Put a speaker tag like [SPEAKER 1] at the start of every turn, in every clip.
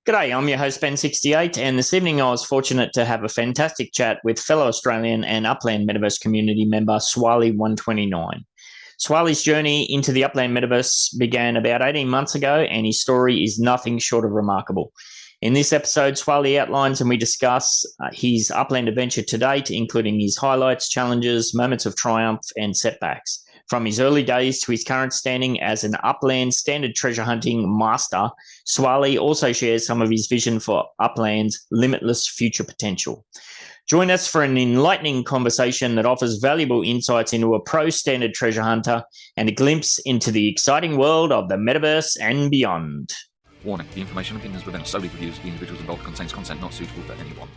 [SPEAKER 1] G'day, I'm your host Ben68, and this evening I was fortunate to have a fantastic chat with fellow Australian and Upland Metaverse community member Swarley129. Swarley's journey into the Upland Metaverse began about 18 months ago, and his story is nothing short of remarkable. In this episode, Swarley outlines and we discuss his Upland adventure to date, including his highlights, challenges, moments of triumph, and setbacks. From his early days to his current standing as an Upland standard treasure hunting master, Swarley also shares some of his vision for Upland's limitless future potential. Join us for an enlightening conversation that offers valuable insights into a pro standard treasure hunter and a glimpse into the exciting world of the Metaverse and beyond.
[SPEAKER 2] Warning, the information and opinions within solely the views of the individuals involved contains content not suitable for anyone.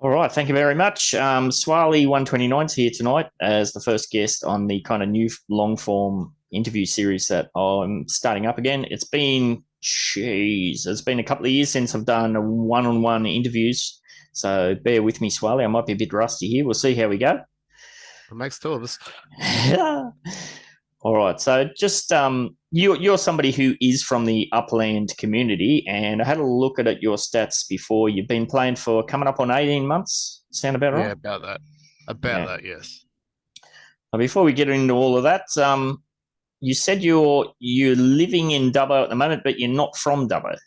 [SPEAKER 1] All right, thank you very much. Swarley129 is here tonight as the first guest on the kind of new long-form interview series that I'm starting up again. It's been a couple of years since I've done one-on-one interviews, so bear with me, Swarley. I might be a bit rusty here. We'll see how we go.
[SPEAKER 3] It makes two of us.
[SPEAKER 1] All right, so just you're somebody who is from the Upland community, and I had a look at your stats before. You've been playing for coming up on 18 months. Sound about right?
[SPEAKER 3] Yeah, about that. That, yes.
[SPEAKER 1] Now, before we get into all of that, you said you're living in Dubbo at the moment, but you're not from Dubbo. Is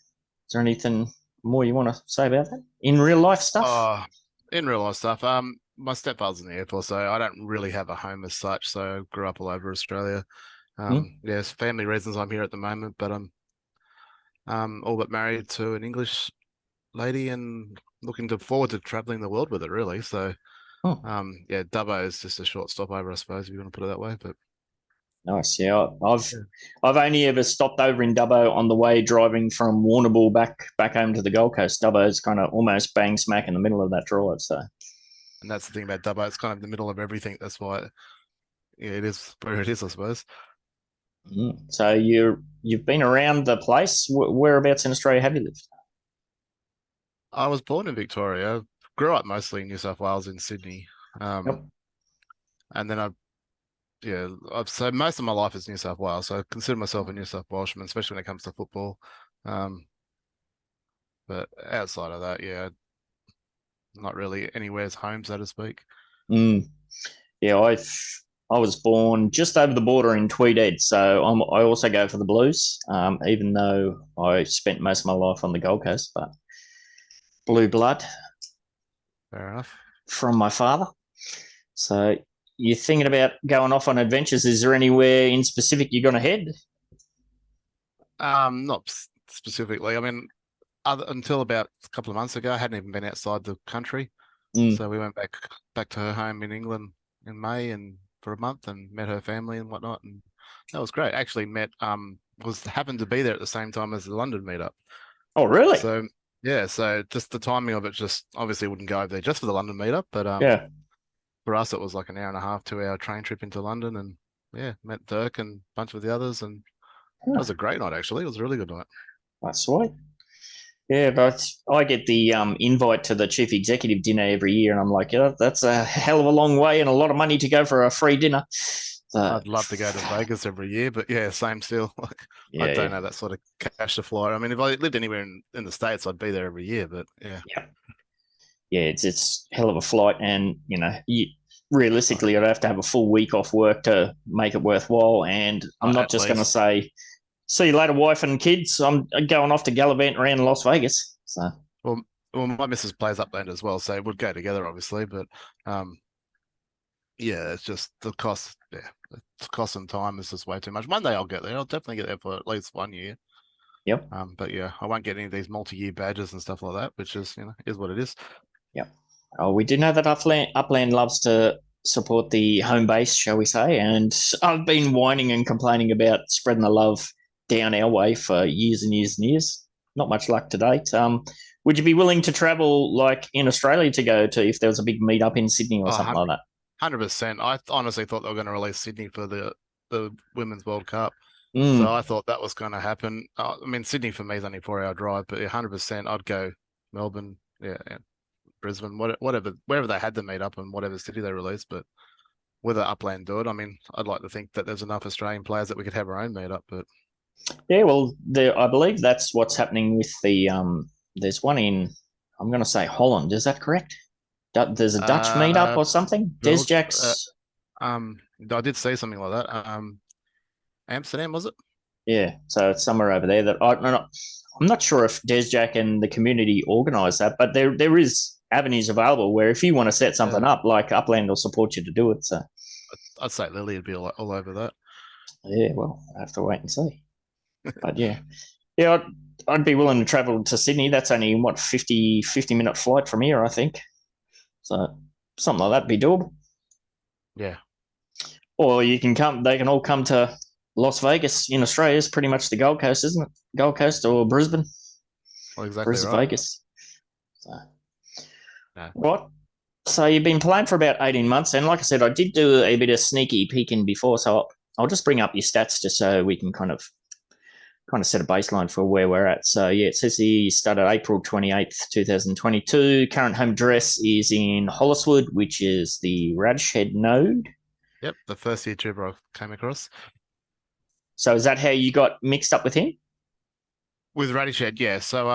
[SPEAKER 1] there anything more you want to say about that in real life stuff?
[SPEAKER 3] In real life stuff. My stepfather's in the Air Force, so I don't really have a home as such. So I grew up all over Australia. Yes, family reasons I'm here at the moment, but I'm all but married to an English lady and looking forward to traveling the world with her, really. So, yeah, Dubbo is just a short stopover, I suppose, if you want to put it that way. But
[SPEAKER 1] nice, yeah. I've only ever stopped over in Dubbo on the way driving from Warrnambool back home to the Gold Coast. Dubbo's kind of almost bang smack in the middle of that drive, so.
[SPEAKER 3] And that's the thing about Dubbo; it's kind of the middle of everything. That's why, it is where it is, I suppose.
[SPEAKER 1] So you've been around the place. Whereabouts in Australia have you lived?
[SPEAKER 3] I was born in Victoria. Grew up mostly in New South Wales, in Sydney.
[SPEAKER 1] Yep.
[SPEAKER 3] And then so most of my life is New South Wales. So I consider myself a New South Welshman, especially when it comes to football. But outside of that, yeah, not really anywhere's home, so to speak.
[SPEAKER 1] Yeah, I was born just over the border in Tweed, so I also go for the Blues, even though I spent most of my life on the Gold Coast, but blue blood.
[SPEAKER 3] Fair enough.
[SPEAKER 1] From my father. So you're thinking about going off on adventures. Is there anywhere in specific you're going to head?
[SPEAKER 3] Not specifically. I mean, until about a couple of months ago, I hadn't even been outside the country. So we went back to her home in England in May and for a month and met her family and whatnot, and that was great. Actually happened to be there at the same time as the London meetup.
[SPEAKER 1] Oh, really?
[SPEAKER 3] So yeah, so just the timing of it, just obviously wouldn't go over there just for the London meetup, but
[SPEAKER 1] yeah,
[SPEAKER 3] for us it was like an hour and a half, 2 hour train trip into London, and yeah, met Dirk and a bunch of the others, and it was a great night. Actually, it was a really good night.
[SPEAKER 1] That's sweet. Yeah, but I get the invite to the chief executive dinner every year, and I'm like, yeah, that's a hell of a long way and a lot of money to go for a free dinner.
[SPEAKER 3] I'd love to go to Vegas every year, but yeah, same still. I don't have that sort of cash to fly. I mean, if I lived anywhere in the States, I'd be there every year, but yeah.
[SPEAKER 1] Yeah, it's hell of a flight, and realistically, I'd have to have a full week off work to make it worthwhile, and I'm not just going to say, see you later, wife and kids. I'm going off to gallivant around Las Vegas. So,
[SPEAKER 3] well, my missus plays Upland as well, so we'd go together, obviously. But yeah, it's just the cost. Yeah, the cost and time is just way too much. One day I'll get there. I'll definitely get there for at least 1 year.
[SPEAKER 1] Yep.
[SPEAKER 3] But yeah, I won't get any of these multi-year badges and stuff like that, which is is what it is.
[SPEAKER 1] Yep. Oh, we do know that Upland loves to support the home base, shall we say? And I've been whining and complaining about spreading the love down our way for years and years and years. Not much luck to date. Would you be willing to travel like in Australia to go to if there was a big meetup in Sydney or something like that?
[SPEAKER 3] 100%. I honestly thought they were going to release Sydney for the Women's World Cup. So I thought that was going to happen. I mean, Sydney for me is only a 4-hour drive, but 100% I'd go Melbourne, Brisbane, whatever, wherever they had the meetup and whatever city they released. But whether Upland do it, I mean, I'd like to think that there's enough Australian players that we could have our own meetup, but
[SPEAKER 1] Yeah, well, I believe that's what's happening with the there's one in, I'm going to say Holland. Is that correct? There's a Dutch meetup
[SPEAKER 3] Uh,
[SPEAKER 1] or something.
[SPEAKER 3] Belgium.
[SPEAKER 1] Desjack's.
[SPEAKER 3] I did say something like that. Amsterdam, was it?
[SPEAKER 1] Yeah, so it's somewhere over there that I'm not sure if Desjack and the community organise that, but there is avenues available where if you want to set something
[SPEAKER 3] Yeah,
[SPEAKER 1] up, like Upland will support you to do it. So
[SPEAKER 3] I'd say Lily would be all over that.
[SPEAKER 1] yeah, well, I have to wait and see. But yeah, yeah, I'd be willing to travel to Sydney. That's only what 50-minute flight from here, I think. So something like that be doable.
[SPEAKER 3] Yeah,
[SPEAKER 1] Or you can come. They can all come to Las Vegas in Australia. It's pretty much the Gold Coast, isn't it? Gold Coast or Brisbane,
[SPEAKER 3] well, exactly
[SPEAKER 1] Brisbane,
[SPEAKER 3] right.
[SPEAKER 1] Vegas. So
[SPEAKER 3] Yeah.
[SPEAKER 1] right. So you've been playing for about 18 months, and like I said, I did do a bit of sneaky peeking before. So I'll just bring up your stats just so we can kind of set a baseline for where we're at. So yeah, it says he started April 28th, 2022. Current home address is in Holliswood, which is the Radshed node.
[SPEAKER 3] Yep, the first YouTuber I came across.
[SPEAKER 1] So is that how you got mixed up with him?
[SPEAKER 3] With Radished, yeah. So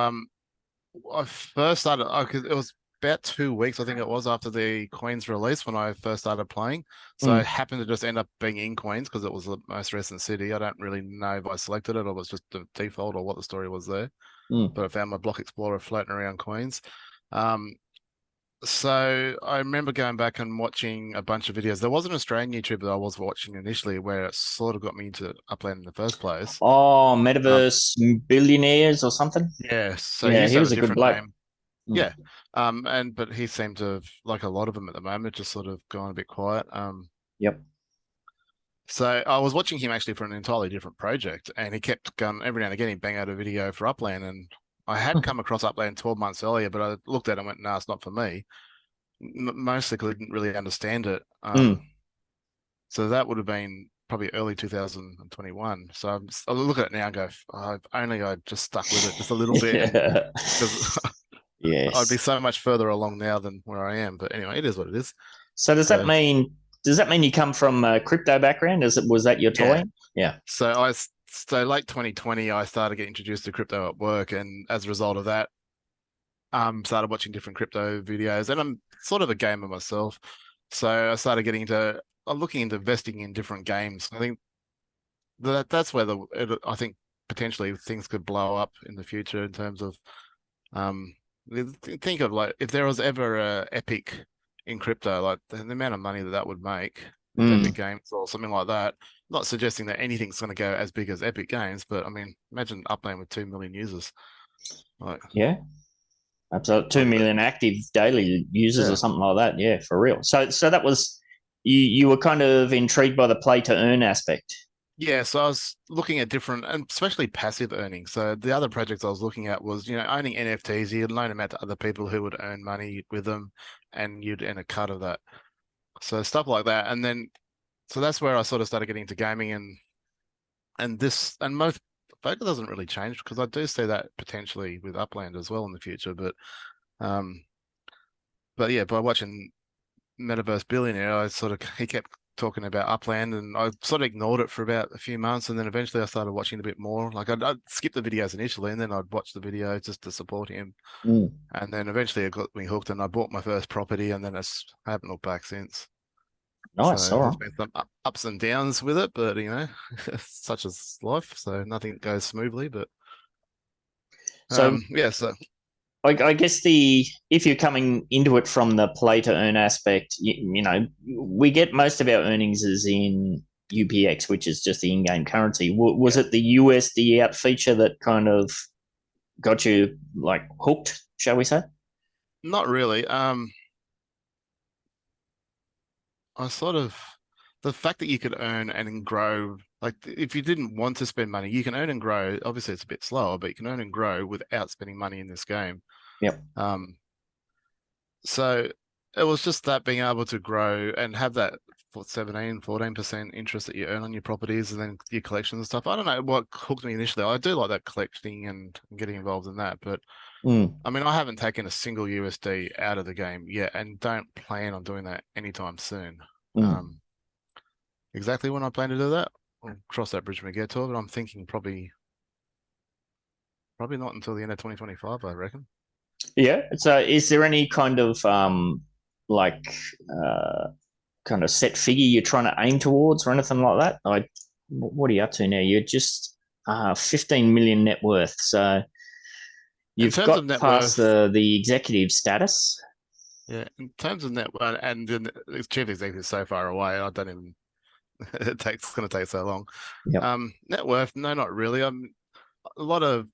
[SPEAKER 3] I first started. It was about 2 weeks, I think it was, after the Queens release when I first started playing. So I happened to just end up being in Queens because it was the most recent city. I don't really know if I selected it or it was just the default or what the story was there. But I found my Block Explorer floating around Queens. So I remember going back and watching a bunch of videos. There was an Australian YouTuber that I was watching initially where it sort of got me into Upland in the first place.
[SPEAKER 1] Oh,
[SPEAKER 3] Um,
[SPEAKER 1] Metaverse Billionaires or something.
[SPEAKER 3] yeah, so he
[SPEAKER 1] Yeah,
[SPEAKER 3] used
[SPEAKER 1] he
[SPEAKER 3] to have
[SPEAKER 1] was
[SPEAKER 3] a
[SPEAKER 1] a good
[SPEAKER 3] different
[SPEAKER 1] bloke.
[SPEAKER 3] name. Yeah. But he seemed to have, like a lot of them at the moment, just sort of gone a bit quiet.
[SPEAKER 1] Yep.
[SPEAKER 3] So I was watching him actually for an entirely different project, and he kept going every now and again. He'd bang out a video for Upland, and I had come across Upland 12 months earlier, but I looked at it and went, "No, it's not for me." Mostly 'cause I didn't really understand it. So that would have been probably early 2021. So I look at it now and go, oh, if only I just stuck with it just a little bit, and
[SPEAKER 1] Yeah.
[SPEAKER 3] because I'd be
[SPEAKER 1] Yes.
[SPEAKER 3] so much further along now than where I am. But anyway, it is what it is.
[SPEAKER 1] So
[SPEAKER 3] So
[SPEAKER 1] does that mean you come from a crypto background? Was that your
[SPEAKER 3] yeah.
[SPEAKER 1] toy? Yeah.
[SPEAKER 3] So late 2020, I started getting introduced to crypto at work, and as a result of that, started watching different crypto videos. And I'm sort of a gamer myself, so I started getting into looking into investing in different games. I think that's where I think potentially things could blow up in the future in terms of um think of like if there was ever a Epic in crypto, like the amount of money that would make if Epic Games or something like that. Not suggesting that anything's going to go as big as Epic Games, but I mean, imagine Upland with 2 million users. Like,
[SPEAKER 1] Yeah. Absolutely. 2
[SPEAKER 3] like
[SPEAKER 1] million active daily users or
[SPEAKER 3] yeah.
[SPEAKER 1] something like that. Yeah, for real. So that was you were kind of intrigued by the play to earn aspect.
[SPEAKER 3] Yeah, so I was looking at different, and especially passive earning. So the other projects I was looking at was, owning NFTs. You'd loan them out to other people who would earn money with them, and you'd earn a cut of that. So stuff like that, and then so that's where I sort of started getting into gaming, and most focus doesn't really change because I do see that potentially with Upland as well in the future. Um, but yeah, by watching Metaverse Billionaire, he kept talking about Upland, and I sort of ignored it for about a few months, and then eventually I started watching a bit more. Like I'd skip the videos initially, and then I'd watch the video just to support him, and then eventually it got me hooked, and I bought my first property, and then I haven't looked back since.
[SPEAKER 1] Nice.
[SPEAKER 3] So
[SPEAKER 1] All
[SPEAKER 3] there's
[SPEAKER 1] right.
[SPEAKER 3] been some ups and downs with it, but such as life. So nothing goes smoothly, but
[SPEAKER 1] So
[SPEAKER 3] yeah. So
[SPEAKER 1] I guess if you're coming into it from the play to earn aspect, we get most of our earnings is in UPX, which is just the in-game currency. Was
[SPEAKER 3] yeah,
[SPEAKER 1] it the USD out feature that kind of got you like hooked, shall we say?
[SPEAKER 3] not really. I sort of the fact that you could earn and grow, like if you didn't want to spend money, you can earn and grow. Obviously, it's a bit slower, but you can earn and grow without spending money in this game.
[SPEAKER 1] Yep.
[SPEAKER 3] So it was just that being able to grow and have that for 14% interest that you earn on your properties and then your collections and stuff. I don't know what hooked me initially. I do like that collecting and getting involved in that, but I mean, I haven't taken a single USD out of the game yet and don't plan on doing that anytime soon.
[SPEAKER 1] Mm.
[SPEAKER 3] Exactly when I plan to do that? we'll cross that bridge when we get to it. But I'm thinking probably not until the end of 2025, I reckon.
[SPEAKER 1] Yeah. So, is there any kind of like kind of set figure you're trying to aim towards, or anything like that? What are you up to now? You're just 15 million net worth. So you've got past the executive status.
[SPEAKER 3] Yeah, in terms of net worth, and the chief executive is so far away, I don't even. It's going to take so long.
[SPEAKER 1] Yep.
[SPEAKER 3] Net worth, no, not really. A lot of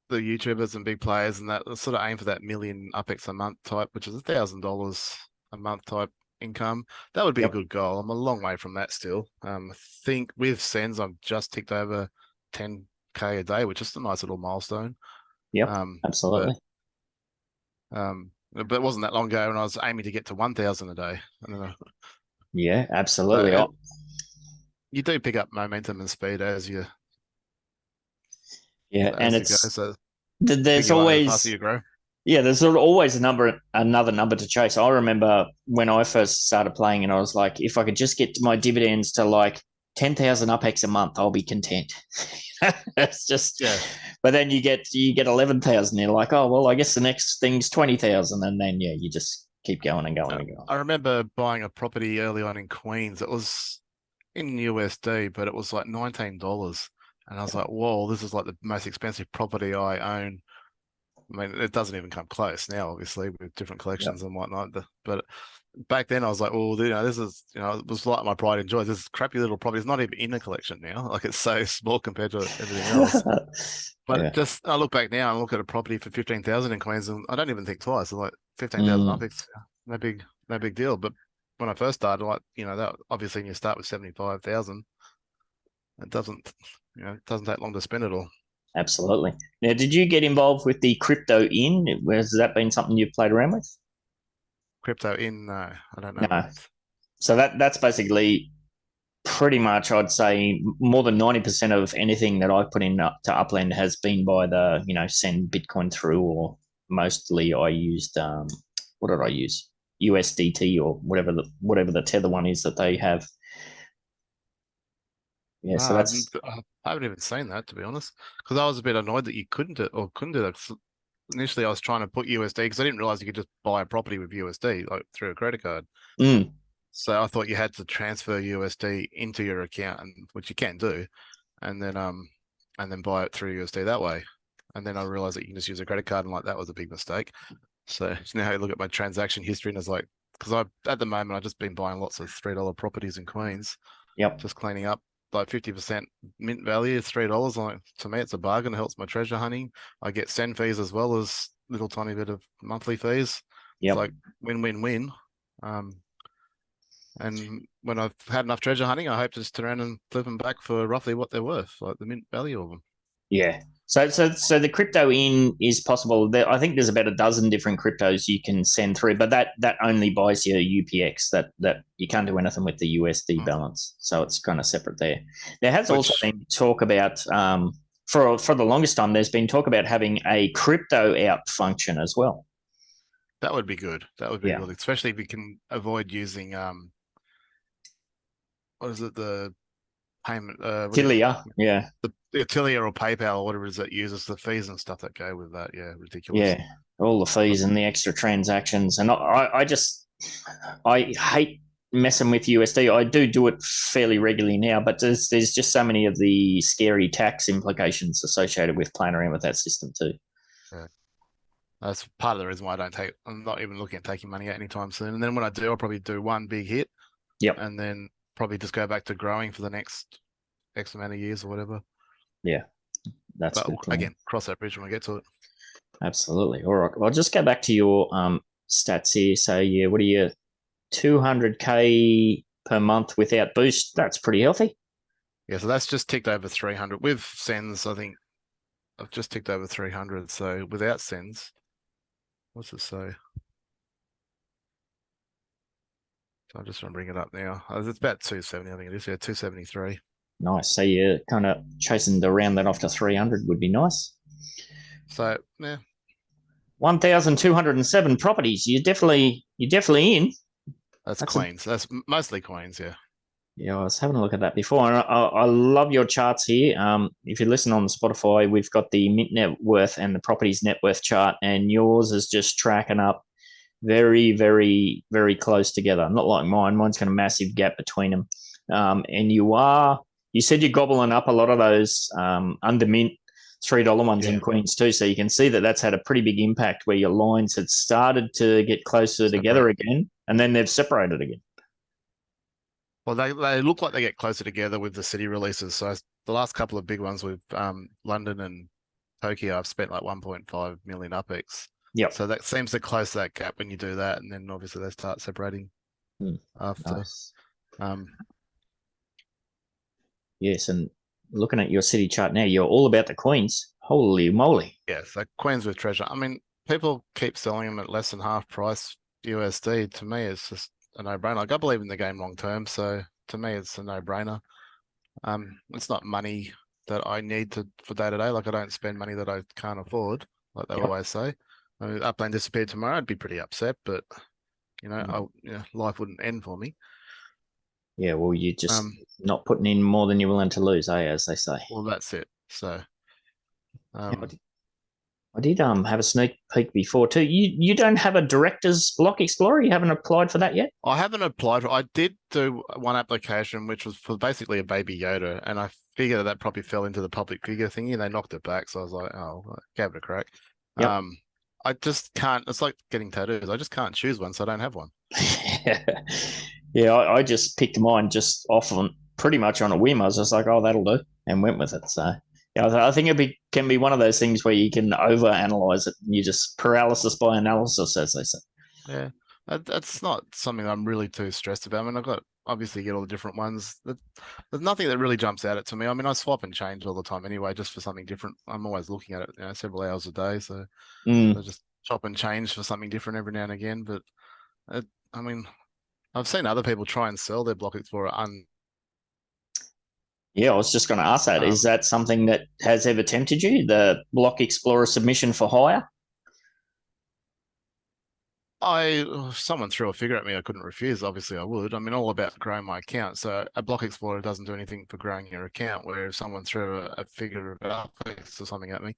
[SPEAKER 3] the YouTubers and big players and that sort of aim for that million UPEX a month type, which is $1,000 a month type income. That would be a good goal. I'm a long way from that still. I think with Sens, I've just ticked over 10K a day, which is a nice little milestone.
[SPEAKER 1] Yep, absolutely.
[SPEAKER 3] But it wasn't that long ago when I was aiming to get to 1,000 a day.
[SPEAKER 1] Yeah, absolutely.
[SPEAKER 3] You do pick up momentum and speed as you.
[SPEAKER 1] Yeah, and there's
[SPEAKER 3] always the faster you grow.
[SPEAKER 1] Yeah, there's always another number to chase. I remember when I first started playing, and I was like, if I could just get my dividends to like 10,000 UPEX a month, I'll be content. It's just, but then you get 11,000. You're like, oh well, I guess the next thing's 20,000, and then you just keep going and going and going.
[SPEAKER 3] I remember buying a property early on in Queens. It was in USD, but it was like $19. And I was like, whoa, this is like the most expensive property I own. I mean, it doesn't even come close now, obviously, with different collections and whatnot. But back then I was like, well, this is, it was like my pride and joy. This crappy little property is not even in a collection now. Like, it's so small compared to everything else. But I look back now and look at a property for 15,000 in Queens, and I don't even think twice. I'm like, 15,000 UPEX, no big deal. But when I first started, like, that obviously when you start with 75,000, it doesn't take long to spend it all.
[SPEAKER 1] Absolutely. Now, did you get involved with the crypto in? Has that been something you've played around with?
[SPEAKER 3] Crypto in? No, I don't know.
[SPEAKER 1] No. So that's basically pretty much, I'd say, more than 90% of anything that I put in to Upland has been by the, send Bitcoin through, or mostly I used, what did I use? USDT or whatever the tether one is that they have. Yeah, so
[SPEAKER 3] I haven't even seen that, to be honest, because I was a bit annoyed that you couldn't do that. Initially, I was trying to put USD because I didn't realize you could just buy a property with USD like through a credit card. So I thought you had to transfer USD into your account, which you can do, and then buy it through USD that way. And then I realized that you can just use a credit card, and like that was a big mistake. So now I look at my transaction history, and it's like, because at the moment I've just been buying lots of $3 properties in Queens.
[SPEAKER 1] Yep.
[SPEAKER 3] Just cleaning up. Like 50% mint value is $3. Like, to me, it's a bargain. It helps my treasure hunting. I get send fees as well as little tiny bit of monthly fees.
[SPEAKER 1] Yep.
[SPEAKER 3] It's like win-win-win. And when I've had enough treasure hunting, I hope to just turn around and flip them back for roughly what they're worth, like the mint value of them.
[SPEAKER 1] Yeah. So the crypto in is possible. I think there's about a dozen different cryptos you can send through, but that only buys you UPX. That you can't do anything with the USD balance. So it's kind of separate there. There has also been talk about for the longest time. There's been talk about having a crypto out function as well.
[SPEAKER 3] That would be good. That would be good, especially if we can avoid using what is it, the payment
[SPEAKER 1] Tilia,
[SPEAKER 3] the Tilia or PayPal or whatever it is that uses the fees and stuff that go with that. Yeah, ridiculous.
[SPEAKER 1] Yeah, all the fees and the extra transactions, and I hate messing with USD. I do it fairly regularly now, but there's just so many of the scary tax implications associated with playing around with that system too.
[SPEAKER 3] Yeah. That's part of the reason why I'm not even looking at taking money out anytime soon. And then when I do, I'll probably do one big hit.
[SPEAKER 1] Yep.
[SPEAKER 3] And then probably just go back to growing for the next X amount of years or whatever.
[SPEAKER 1] Yeah. But
[SPEAKER 3] again, cross that bridge when we get to it.
[SPEAKER 1] Absolutely. All right. Well, I'll just go back to your stats here. So yeah, what are you, 200K per month without boost? That's pretty healthy.
[SPEAKER 3] Yeah, so that's just ticked over 300. With sends, I think I've just ticked over 300. So without sends, what's it say? So I'm just going to bring it up now. It's about 270, I think it is. Yeah, 273.
[SPEAKER 1] Nice. So you're kind of chasing to round that off to 300 would be nice.
[SPEAKER 3] So, yeah.
[SPEAKER 1] 1,207 properties. You're definitely in.
[SPEAKER 3] That's Queens. That's mostly Queens, yeah.
[SPEAKER 1] Yeah, I was having a look at that before, and I love your charts here. If you listen on Spotify, we've got the mint net worth and the property's net worth chart, and yours is just tracking up very, very, very close together. Not like mine. Mine's got a massive gap between them. And you said you're gobbling up a lot of those under mint $3 ones in Queens too. So you can see that that's had a pretty big impact where your lines had started to get closer together again, and then they've separated again.
[SPEAKER 3] Well, they look like they get closer together with the city releases. So the last couple of big ones with London and Tokyo, I've spent like 1.5 million UPX.
[SPEAKER 1] Yep.
[SPEAKER 3] So that seems to close that gap when you do that, and then obviously they start separating after.
[SPEAKER 1] Nice.
[SPEAKER 3] Um,
[SPEAKER 1] Yes, and looking at your city chart now, you're all about the Queens. Holy moly!
[SPEAKER 3] yeah, so Queens with treasure. I mean, people keep selling them at less than half price USD. To me, it's just a no-brainer. Like, I believe in the game long term, so to me, it's a no-brainer. It's not money that I need for day to day. Like, I don't spend money that I can't afford, like they always say. I mean, Upland disappeared tomorrow, I'd be pretty upset, but life wouldn't end for me.
[SPEAKER 1] Yeah, well, you're just not putting in more than you're willing to lose, as they say.
[SPEAKER 3] Well, that's it. So,
[SPEAKER 1] I did have a sneak peek before too. You don't have a director's block explorer? You haven't applied for that yet?
[SPEAKER 3] I haven't applied for. I did do one application, which was for basically a baby Yoda, and I figured that probably fell into the public figure thingy, and they knocked it back. So I was like, oh, I gave it a crack.
[SPEAKER 1] Yep.
[SPEAKER 3] I just can't. It's like getting tattoos. I just can't choose one, so I don't have one.
[SPEAKER 1] Yeah, I just picked mine just off on pretty much on a whim. I was just like, oh, that'll do, and went with it. So yeah, I think can be one of those things where you can overanalyze it. And you just paralysis by analysis, as they say.
[SPEAKER 3] Yeah, that's not something I'm really too stressed about. I mean, I've got obviously get all the different ones. There's nothing that really jumps out at me. I mean, I swap and change all the time anyway, just for something different. I'm always looking at it, several hours a day. So I just chop and change for something different every now and again. But I mean, I've seen other people try and sell their Block Explorer
[SPEAKER 1] Yeah, I was just going to ask that. Is that something that has ever tempted you, the Block Explorer submission for hire?
[SPEAKER 3] If someone threw a figure at me I couldn't refuse, obviously I would. I mean, all about growing my account. So a Block Explorer doesn't do anything for growing your account, where if someone threw a figure of UPX or something at me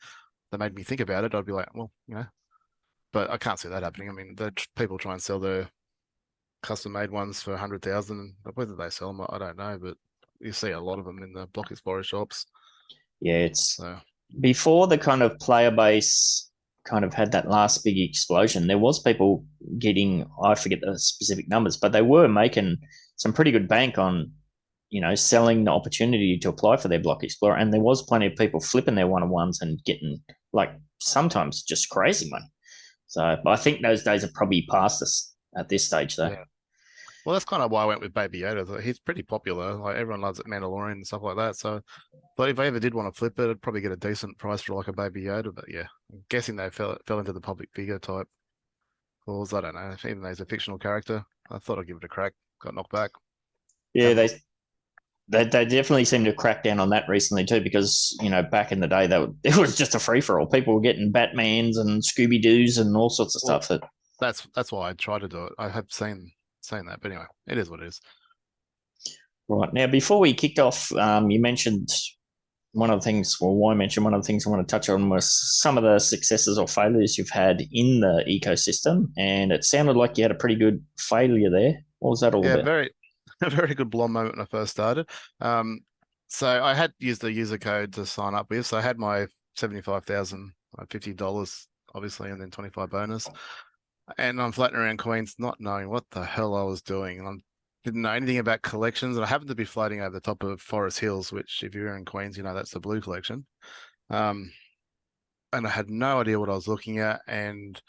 [SPEAKER 3] that made me think about it, I'd be like, well, but I can't see that happening. I mean, people try and sell their custom-made ones for 100,000. Whether they sell them, I don't know, but you see a lot of them in the Block Explorer shops.
[SPEAKER 1] Yeah, it's before the kind of player base kind of had that last big explosion. There was people getting, I forget the specific numbers, but they were making some pretty good bank on, selling the opportunity to apply for their Block Explorer, and there was plenty of people flipping their one-on-ones and getting like sometimes just crazy money. So I think those days are probably past us at this stage, though.
[SPEAKER 3] Yeah. Well, that's kind of why I went with Baby Yoda. He's pretty popular. Like, everyone loves it, Mandalorian and stuff like that. So, but if I ever did want to flip it, I'd probably get a decent price for like a Baby Yoda. But yeah, I'm guessing they fell into the public figure type calls. I don't know. Even though he's a fictional character, I thought I'd give it a crack. Got knocked back.
[SPEAKER 1] Yeah, they definitely seem to crack down on that recently too, because back in the day it was just a free for all. People were getting Batmans and Scooby Doos and all sorts of stuff.
[SPEAKER 3] That's why I tried to do it. I have seen that, but anyway, it is what it is.
[SPEAKER 1] Right, now, before we kicked off, you mentioned one of the things. Well, I mentioned one of the things I want to touch on was some of the successes or failures you've had in the ecosystem, and it sounded like you had a pretty good failure there. What was that all about?
[SPEAKER 3] A very good blonde moment when I first started. So I had used the user code to sign up with. So I had my $75,050, obviously, and then 25 bonus. And I'm floating around Queens not knowing what the hell I was doing. And I didn't know anything about collections. And I happened to be floating over the top of Forest Hills, which if you're in Queens, that's the blue collection. And I had no idea what I was looking at. And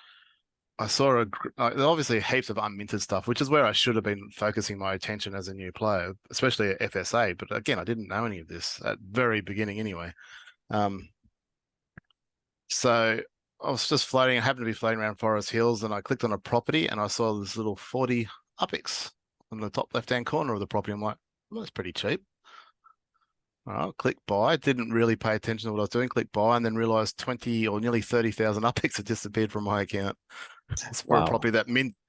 [SPEAKER 3] I saw obviously heaps of unminted stuff, which is where I should have been focusing my attention as a new player, especially at FSA. But again, I didn't know any of this at very beginning anyway. So I was just floating. I happened to be floating around Forest Hills, and I clicked on a property, and I saw this little 40 UPX on the top left-hand corner of the property. I'm like, well, that's pretty cheap. All right, click buy. Didn't really pay attention to what I was doing. Click buy, and then realized 20 or nearly 30,000 UPX had disappeared from my account. It's for a property that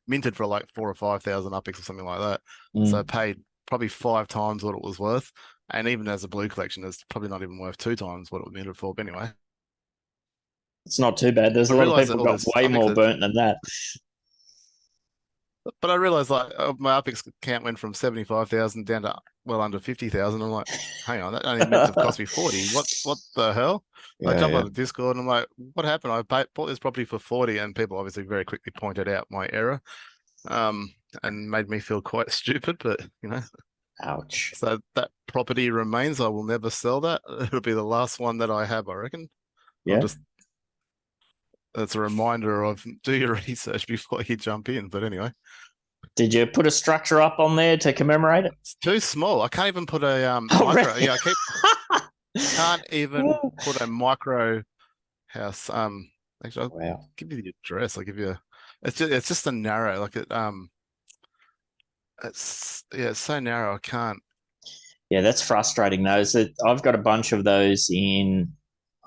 [SPEAKER 3] minted for like 4,000 or 5,000 UPX or something like that. So I paid probably 5 times what it was worth. And even as a blue collection, it's probably not even worth 2 times what it was minted for. But anyway,
[SPEAKER 1] It's not too bad. There's a lot of people got way more burnt than that.
[SPEAKER 3] But I realized like my UpX count went from 75,000 down to well under 50,000. I'm like, hang on, that only meant to have cost me 40. What the hell? I jump on the Discord and I'm like, what happened? I bought this property for 40, and people obviously very quickly pointed out my error, and made me feel quite stupid. But
[SPEAKER 1] ouch.
[SPEAKER 3] So that property remains. I will never sell that. It'll be the last one that I have, I reckon.
[SPEAKER 1] Yeah.
[SPEAKER 3] That's a reminder of do your research before you jump in. But anyway.
[SPEAKER 1] Did you put a structure up on there to commemorate it?
[SPEAKER 3] It's too small. I can't even put a micro. Really? Yeah, can't even put a micro house. Actually, I'll give you the address. I'll give you. It's just a narrow. Like it's so narrow. I can't.
[SPEAKER 1] Yeah, that's frustrating. Those I've got a bunch of those in.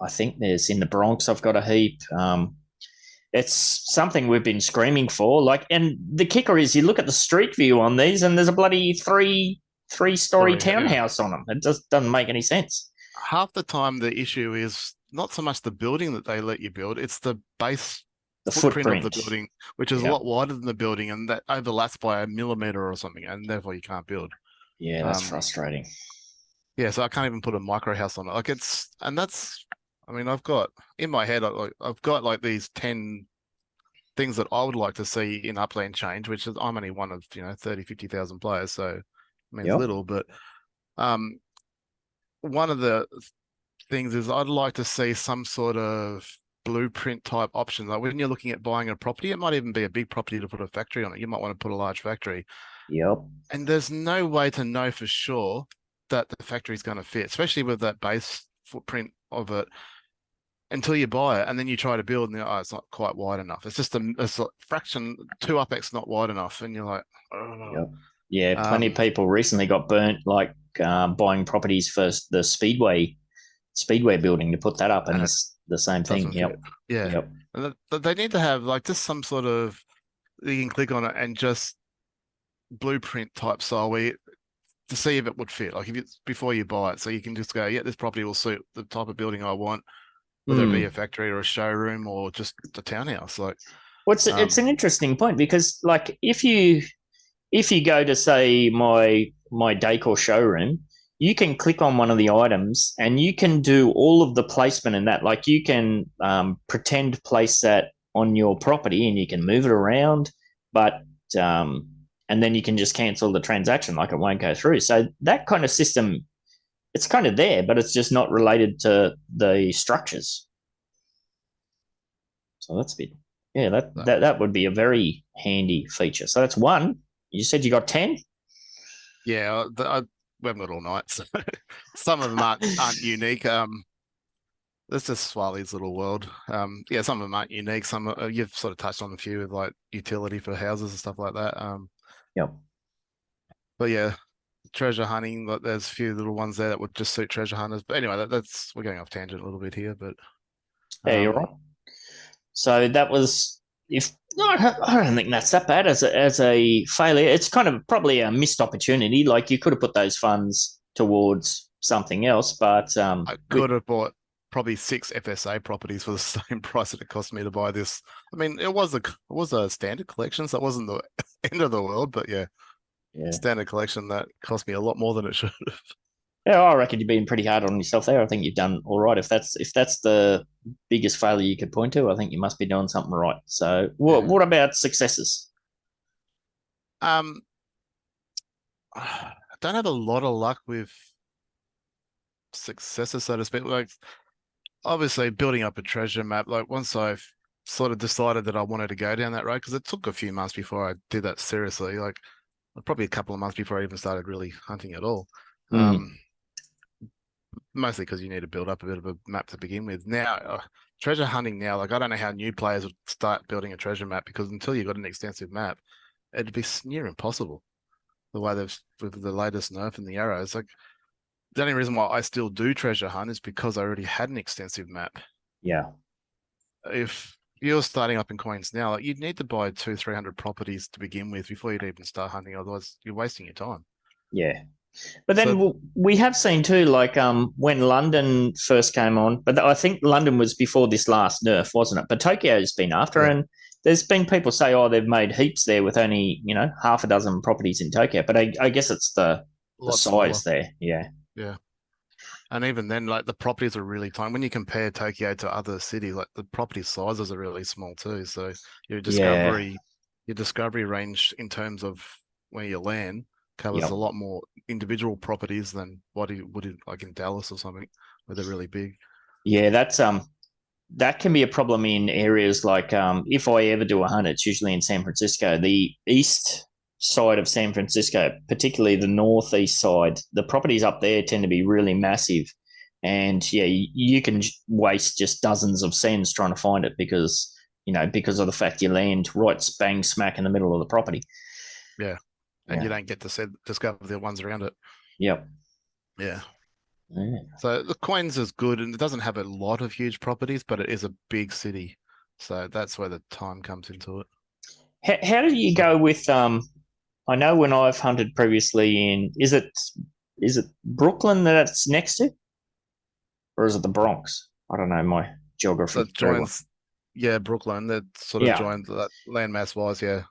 [SPEAKER 1] I think there's in the Bronx. I've got a heap. It's something we've been screaming for. Like, and the kicker is, you look at the street view on these, and there's a bloody three-story townhouse on them. It just doesn't make any sense.
[SPEAKER 3] Half the time, the issue is not so much the building that they let you build; it's the base, the footprint of the building, which is a lot wider than the building, and that overlaps by a millimeter or something, and therefore you can't build.
[SPEAKER 1] Yeah, that's frustrating.
[SPEAKER 3] Yeah, so I can't even put a micro house on it. Like that's. I mean, I've got in my head, I've got like these 10 things that I would like to see in Upland change, which is I'm only one of 30, 50,000 players, so I mean it's little, but one of the things is I'd like to see some sort of blueprint type option. Like when you're looking at buying a property, it might even be a big property to put a factory on it. You might want to put a large factory.
[SPEAKER 1] Yep.
[SPEAKER 3] And there's no way to know for sure that the factory is going to fit, especially with that base footprint of it, until you buy it, and then you try to build, and it's not quite wide enough. It's just a fraction, 2 UpX not wide enough, and you're like, oh.
[SPEAKER 1] Yep. Yeah, plenty of people recently got burnt, like buying properties for the Speedway building to put that up, and it's the same thing. Yep.
[SPEAKER 3] Yeah.
[SPEAKER 1] Yep.
[SPEAKER 3] And they need to have like just some sort of, you can click on it and just blueprint type style where to see if it would fit. Like if it's before you buy it, so you can just go, yeah, this property will suit the type of building I want. Whether it be a factory or a showroom or just a townhouse, like.
[SPEAKER 1] It's an interesting point, because like if you go to say my decor showroom, you can click on one of the items and you can do all of the placement in that. Like you can pretend place that on your property and you can move it around, but and then you can just cancel the transaction, like it won't go through. So that kind of system, it's kind of there, but it's just not related to the structures. So that's a bit, that would be a very handy feature. So that's one. You said you got 10?
[SPEAKER 3] Yeah, we haven't got all night. So some of them aren't unique. That's just Swarley's little world. Yeah, some of them aren't unique. Some you've sort of touched on a few with like utility for houses and stuff like that.
[SPEAKER 1] Yep.
[SPEAKER 3] But yeah, treasure hunting, like there's a few little ones there that would just suit treasure hunters. But anyway, that's we're going off tangent a little bit here, but
[SPEAKER 1] yeah, you're right. So that was, I don't think that's that bad as a failure. It's kind of probably a missed opportunity. Like you could have put those funds towards something else, but
[SPEAKER 3] I could have bought probably 6 FSA properties for the same price that it cost me to buy this. I mean, it was a standard collection, so it wasn't the end of the world, but yeah. Standard collection that cost me a lot more than it should have.
[SPEAKER 1] Yeah, I reckon you've been pretty hard on yourself there. I think you've done all right. If that's the biggest failure you could point to, I think you must be doing something right. So, what about successes?
[SPEAKER 3] I don't have a lot of luck with successes, so to speak. Like, obviously, building up a treasure map. Like, once I've sort of decided that I wanted to go down that road, because it took a few months before I did that seriously. Like, probably a couple of months before I even started really hunting at all. Mostly because you need to build up a bit of a map to begin with. Now, treasure hunting now, like I don't know how new players would start building a treasure map, because until you've got an extensive map, it'd be near impossible. The way they've, with the latest nerf and the arrows, like the only reason why I still do treasure hunt is because I already had an extensive map.
[SPEAKER 1] Yeah.
[SPEAKER 3] If you're starting up in coins now, like you'd need to buy 200-300 properties to begin with before you'd even start hunting. Otherwise, you're wasting your time.
[SPEAKER 1] Yeah. But then
[SPEAKER 3] So
[SPEAKER 1] we have seen too, like when London first came on, but I think London was before this last nerf, wasn't it? But Tokyo's been after,
[SPEAKER 3] yeah,
[SPEAKER 1] and there's been people say, oh, they've made heaps there with only half a dozen properties in Tokyo. But I guess it's
[SPEAKER 3] a
[SPEAKER 1] the
[SPEAKER 3] lot smaller.
[SPEAKER 1] size there. Yeah.
[SPEAKER 3] Yeah. And even then, like the properties are really tiny. When you compare Tokyo to other cities, like the property sizes are really small too. So your
[SPEAKER 1] Yeah.
[SPEAKER 3] discovery, your discovery range in terms of where you land covers
[SPEAKER 1] Yep.
[SPEAKER 3] a lot more individual properties than what you would like in Dallas or something, where they're really big.
[SPEAKER 1] Yeah. That can be a problem in areas like if I ever do a hunt, it's usually in San Francisco. The east side of San Francisco, particularly the northeast side, the properties up there tend to be really massive. And yeah, you can waste just dozens of cents trying to find it because of the fact you land right bang smack in the middle of the property.
[SPEAKER 3] Yeah, and you
[SPEAKER 1] Yeah.
[SPEAKER 3] don't get to discover the ones around it.
[SPEAKER 1] Yep.
[SPEAKER 3] Yeah.
[SPEAKER 1] Yeah.
[SPEAKER 3] So the Queens is good, and it doesn't have a lot of huge properties, but it is a big city. So that's where the time comes into it.
[SPEAKER 1] How do you
[SPEAKER 3] So
[SPEAKER 1] go with I know when I've hunted previously in is it Brooklyn that it's next to? Or is it the Bronx? I don't know. My
[SPEAKER 3] so
[SPEAKER 1] geography
[SPEAKER 3] it
[SPEAKER 1] very well.
[SPEAKER 3] joins, yeah, Brooklyn. That sort of
[SPEAKER 1] Yeah.
[SPEAKER 3] joins that landmass wise, yeah.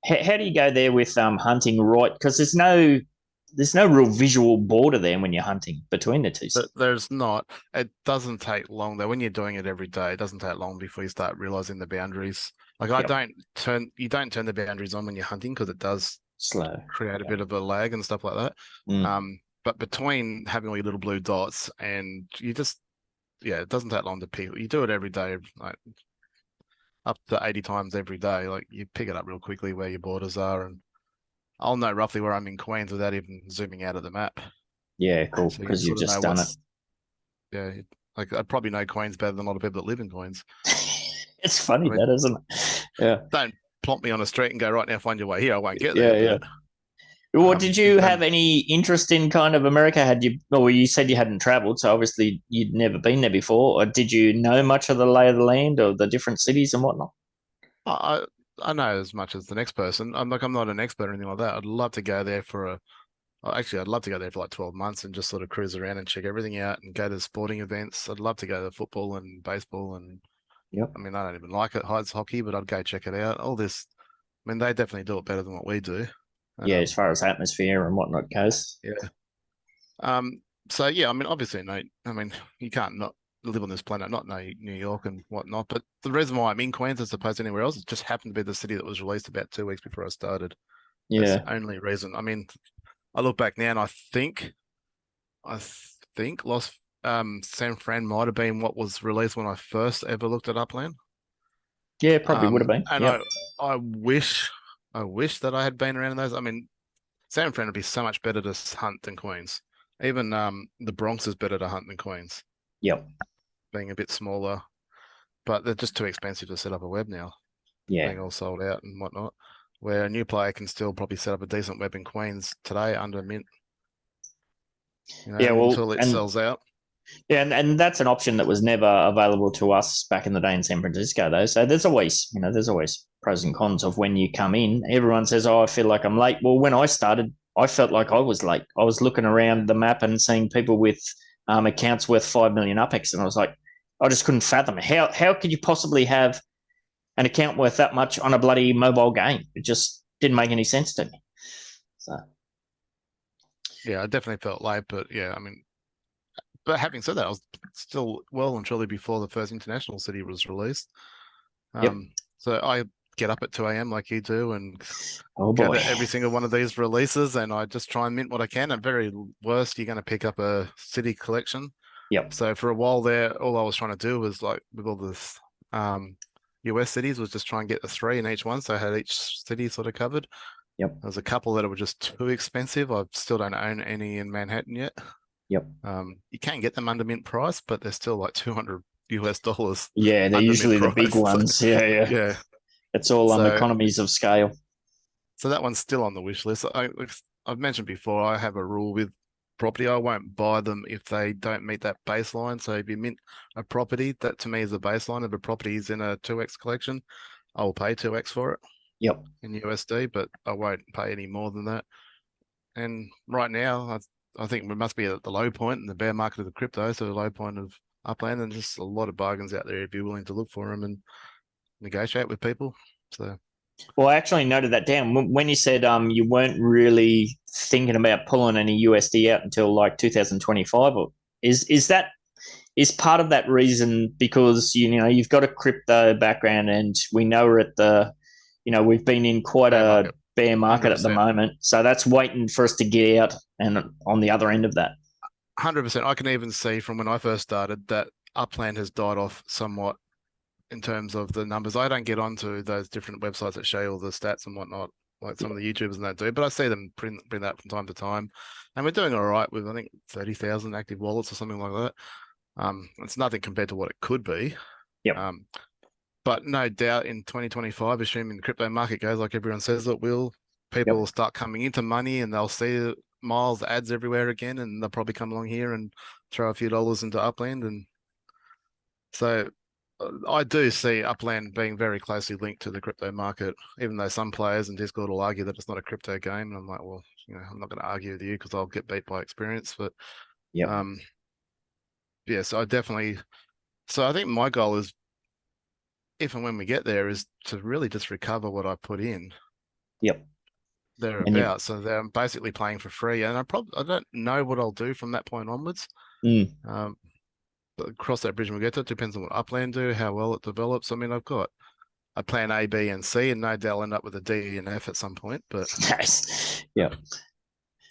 [SPEAKER 1] How do you go there with hunting right? Because there's no real visual border there when you're hunting between the two.
[SPEAKER 3] There's not. It doesn't take long though. When you're doing it every day, it doesn't take long before you start realizing the boundaries. Like
[SPEAKER 1] Yep.
[SPEAKER 3] you don't turn the boundaries on when you're hunting because it does
[SPEAKER 1] Slow.
[SPEAKER 3] create a
[SPEAKER 1] Yep.
[SPEAKER 3] bit of a lag and stuff like that.
[SPEAKER 1] Mm.
[SPEAKER 3] But between having all your little blue dots and you just, yeah, it doesn't take long to pick. You do it every day, like up to 80 times every day. Like you pick it up real quickly where your borders are, and I'll know roughly where I'm in Queens without even zooming out of the map.
[SPEAKER 1] Yeah, cool.
[SPEAKER 3] So you
[SPEAKER 1] Because you've
[SPEAKER 3] sort of
[SPEAKER 1] just
[SPEAKER 3] know
[SPEAKER 1] done it.
[SPEAKER 3] what's, yeah, like I'd probably know Queens better than a lot of people that live in Queens.
[SPEAKER 1] It's
[SPEAKER 3] I
[SPEAKER 1] funny
[SPEAKER 3] mean,
[SPEAKER 1] that, isn't it? Yeah.
[SPEAKER 3] don't plonk me on a street and go right now, find your way here. I won't get
[SPEAKER 1] Yeah,
[SPEAKER 3] there,
[SPEAKER 1] yeah.
[SPEAKER 3] but
[SPEAKER 1] Well, did you have
[SPEAKER 3] and
[SPEAKER 1] any interest in kind of America? Had you? Well, you said you hadn't traveled, so obviously you'd never been there before. Or did you know much of the lay of the land or the different cities and whatnot?
[SPEAKER 3] I I know as much as the next person. I'm not an expert or anything like that. I'd love to go there for a actually I'd love to go there for like 12 months and just sort of cruise around and check everything out and go to sporting events. I'd love to go to football and baseball and
[SPEAKER 1] Yep.
[SPEAKER 3] I mean I don't even like it, Hides hockey, but I'd go check it out. All this, I mean they definitely do it better than what we do.
[SPEAKER 1] Yeah, as
[SPEAKER 3] Um,
[SPEAKER 1] far as atmosphere and whatnot goes.
[SPEAKER 3] yeah. Um, so yeah, I mean, obviously, no, I mean, you can't not live on this planet, not know New York and whatnot. But the reason why I'm in Queens as opposed to anywhere else, it just happened to be the city that was released about 2 weeks before I started. That's
[SPEAKER 1] Yeah.
[SPEAKER 3] the only reason. I mean, I look back now and I think Los San Fran might have been what was released when I first ever looked at Upland.
[SPEAKER 1] Yeah, probably would have been.
[SPEAKER 3] And
[SPEAKER 1] Yep.
[SPEAKER 3] I wish that I had been around in those. I mean, San Fran would be so much better to hunt than Queens. Even the Bronx is better to hunt than Queens,
[SPEAKER 1] Yep.
[SPEAKER 3] being a bit smaller, but they're just too expensive to set up a web now,
[SPEAKER 1] Yeah.
[SPEAKER 3] being all sold out and whatnot. Where a new player can still probably set up a decent web in Queens today under mint,
[SPEAKER 1] Yeah, well,
[SPEAKER 3] until it
[SPEAKER 1] and
[SPEAKER 3] sells out.
[SPEAKER 1] yeah, and that's an option that was never available to us back in the day in San Francisco, though. So there's always pros and cons of when you come in. Everyone says, "Oh, I feel like I'm late." Well, when I started, I felt like I was late. I was looking around the map and seeing people with accounts worth 5 million UPEX, and I was like, I just couldn't fathom it. How could you possibly have an account worth that much on a bloody mobile game? It just didn't make any sense to me. So
[SPEAKER 3] Yeah, I definitely felt late, but yeah, I mean, but having said that, I was still well and truly before the first international city was released.
[SPEAKER 1] yep.
[SPEAKER 3] So I get up at 2 a.m. like you do and
[SPEAKER 1] Oh
[SPEAKER 3] go
[SPEAKER 1] boy.
[SPEAKER 3] to every single one of these releases and I just try and mint what I can. At very worst, you're going to pick up a city collection.
[SPEAKER 1] Yep.
[SPEAKER 3] So for a while there, all I was trying to do was like with all this US cities was just try and get the 3 in each one. So I had each city sort of covered.
[SPEAKER 1] Yep.
[SPEAKER 3] There's a couple that were just too expensive. I still don't own any in Manhattan yet.
[SPEAKER 1] Yep.
[SPEAKER 3] You can get them under mint price, but they're still like $200
[SPEAKER 1] Yeah, they're
[SPEAKER 3] under mint
[SPEAKER 1] usually the big
[SPEAKER 3] price.
[SPEAKER 1] ones. Yeah, yeah.
[SPEAKER 3] Yeah.
[SPEAKER 1] It's all
[SPEAKER 3] So
[SPEAKER 1] economies of scale.
[SPEAKER 3] So that one's still on the wish list. I've mentioned before, I have a rule with property. I won't buy them if they don't meet that baseline. So if you mint a property, that to me is a baseline. If a property is in a 2x collection, I will pay 2x for it
[SPEAKER 1] Yep.
[SPEAKER 3] in USD, but I won't pay any more than that. And right now, I think we must be at the low point in the bear market of the crypto, so the low point of Upland, and just a lot of bargains out there if you're willing to look for them and negotiate with people. So,
[SPEAKER 1] well, I actually noted that down when you said you weren't really thinking about pulling any USD out until like 2025. Or is part of that reason because you've got a crypto background and we know we're at the we've been in quite a bear market 100%. At the moment, so that's waiting for us to get out and on the other end of that.
[SPEAKER 3] 100%. I can even see from when I first started that Upland has died off somewhat in terms of the numbers. I don't get onto those different websites that show all the stats and whatnot, like some of the YouTubers and that do, but I see them bring that from time to time, and we're doing all right with I think 30,000 active wallets or something like that. It's nothing compared to what it could be.
[SPEAKER 1] Yep.
[SPEAKER 3] But no doubt in 2025, assuming the crypto market goes like everyone says it will, people will start coming into money and they'll see Miles ads everywhere again, and they'll probably come along here and throw a few dollars into Upland. And so I do see Upland being very closely linked to the crypto market, even though some players in Discord will argue that it's not a crypto game. And I'm like, well, I'm not going to argue with you because I'll get beat by experience. But yeah, so I think my goal is, if and when we get there, is to really just recover what I put in.
[SPEAKER 1] Yep.
[SPEAKER 3] Thereabouts. So I'm basically playing for free, and I don't know what I'll do from that point onwards. But cross that bridge when we get to it. Depends on what Upland do, how well it develops. I mean, I've got a plan A, B, and C, and no doubt I'll end up with a D E and F at some point. But
[SPEAKER 1] yeah.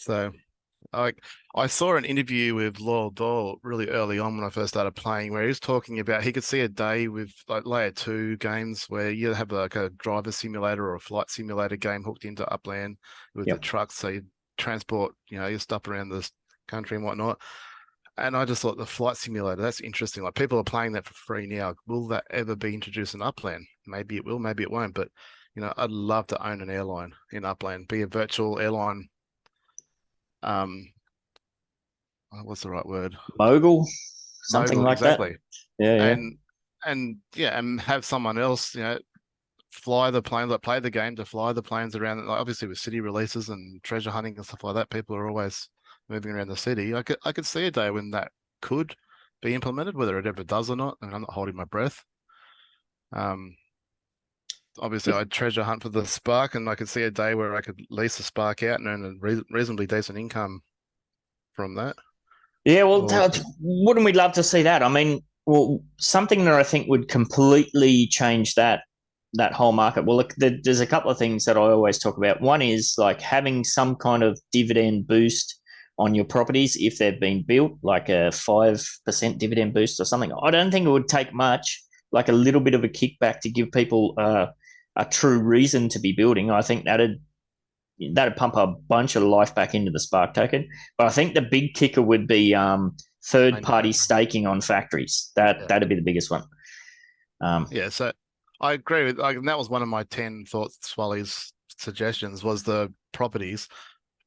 [SPEAKER 3] So I saw an interview with Loyal Doll really early on when I first started playing, where he was talking about he could see a day with like layer 2 games where you have like a driver simulator or a flight simulator game hooked into Upland with the trucks, so you transport your stuff around the country and whatnot. And I just thought the flight simulator, that's interesting. Like people are playing that for free now. Will that ever be introduced in Upland? Maybe it will, maybe it won't. But I'd love to own an airline in Upland, be a virtual airline. What's the right word?
[SPEAKER 1] Mogul, something like
[SPEAKER 3] exactly.
[SPEAKER 1] That.
[SPEAKER 3] Yeah, and have someone else, fly the plane, like play the game to fly the planes around. Like obviously with city releases and treasure hunting and stuff like that, people are always moving around the city. I could see a day when that could be implemented, whether it ever does or not. And I'm not holding my breath. Obviously, I treasure hunt for the Spark, and I could see a day where I could lease a Spark out and earn a reasonably decent income from that.
[SPEAKER 1] Yeah, well, wouldn't we love to see that? I mean, well, something that I think would completely change that whole market. Well, look, there's a couple of things that I always talk about. One is like having some kind of dividend boost on your properties if they've been built, like a 5% dividend boost or something. I don't think it would take much, like a little bit of a kickback to give people a true reason to be building. I think that'd pump a bunch of life back into the Spark token. But I think the big kicker would be third-party staking on factories. That'd be the biggest one.
[SPEAKER 3] So I agree with, and that was one of my 10 thoughts. Swarley's suggestions was the properties,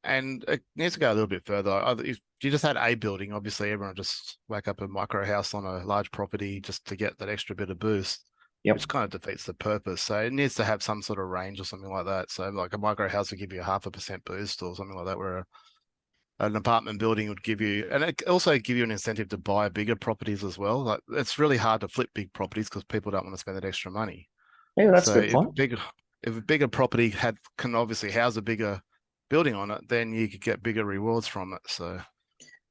[SPEAKER 3] and it needs to go a little bit further. If you just had a building, obviously everyone would just whack up a micro house on a large property just to get that extra bit of boost. Which kind of defeats the purpose. So it needs to have some sort of range or something like that. So like a micro house would give you a 0.5% boost or something like that, where an apartment building would give you, and it also give you an incentive to buy bigger properties as well. Like it's really hard to flip big properties because people don't want to spend that extra money.
[SPEAKER 1] Yeah, that's a good point.
[SPEAKER 3] If a bigger property can obviously house a bigger building on it, then you could get bigger rewards from it. So.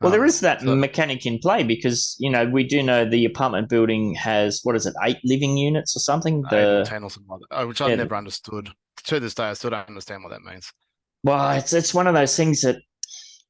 [SPEAKER 1] Well, there is that mechanic in play because, we do know the apartment building has, 8 living units or something?
[SPEAKER 3] 8 or 10 or something like that, which I've never understood. To this day, I still don't understand what that means.
[SPEAKER 1] Well, it's one of those things that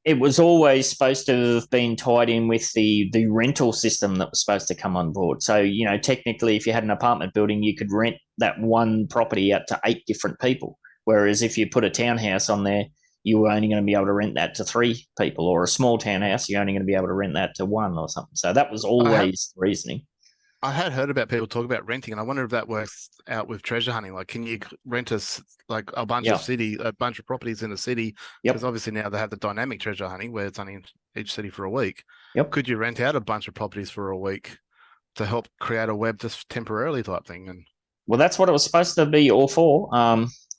[SPEAKER 1] it was always supposed to have been tied in with the rental system that was supposed to come on board. So, technically, if you had an apartment building, you could rent that one property out to 8 different people. Whereas if you put a townhouse on there, you were only going to be able to rent that to 3 people, or a small townhouse, you're only going to be able to rent that to 1 or something. So that was always the reasoning.
[SPEAKER 3] I had heard about people talk about renting, and I wonder if that works out with treasure hunting. Like, can you rent a bunch of properties in a city? Because obviously now they have the dynamic treasure hunting where it's only in each city for a week. Could you rent out a bunch of properties for a week to help create a web just temporarily type thing? And
[SPEAKER 1] well, that's what it was supposed to be all for.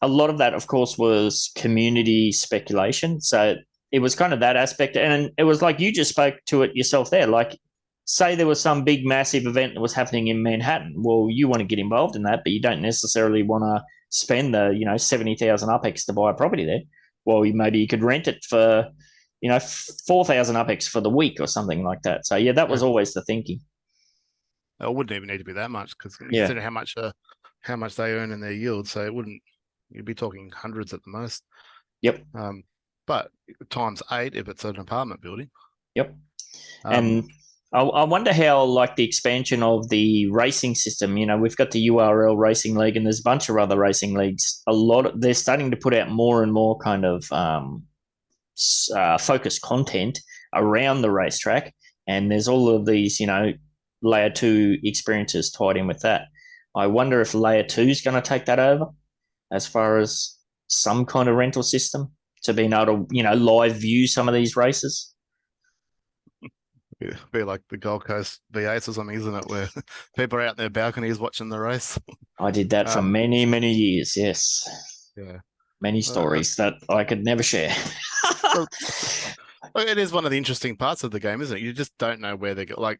[SPEAKER 1] A lot of that, of course, was community speculation. So it was kind of that aspect, and it was like you just spoke to it yourself there. Like, say there was some big massive event that was happening in Manhattan. Well, you want to get involved in that, but you don't necessarily want to spend the 70,000 UPEX to buy a property there. Well, maybe you could rent it for 4,000 UPEX for the week or something like that. So yeah, that was always the thinking.
[SPEAKER 3] It wouldn't even need to be that much because
[SPEAKER 1] Yeah.
[SPEAKER 3] consider how much they earn in their yield. So it wouldn't. You'd be talking hundreds at the most.
[SPEAKER 1] Yep.
[SPEAKER 3] But times 8 if it's an apartment building.
[SPEAKER 1] Yep. And I wonder how, like, the expansion of the racing system. We've got the URL Racing League, and there's a bunch of other racing leagues. They're starting to put out more and more kind of focused content around the racetrack, and there's all of these, layer 2 experiences tied in with that. I wonder if layer 2 is going to take that over as far as some kind of rental system to being able to, live view some of these races.
[SPEAKER 3] It'd be like the Gold Coast V8s or something, isn't it? Where people are out in their balconies watching the race.
[SPEAKER 1] I did that for many, many years. Yes.
[SPEAKER 3] Yeah.
[SPEAKER 1] Many stories that I could never share.
[SPEAKER 3] It is one of the interesting parts of the game, isn't it? You just don't know where they go. Like,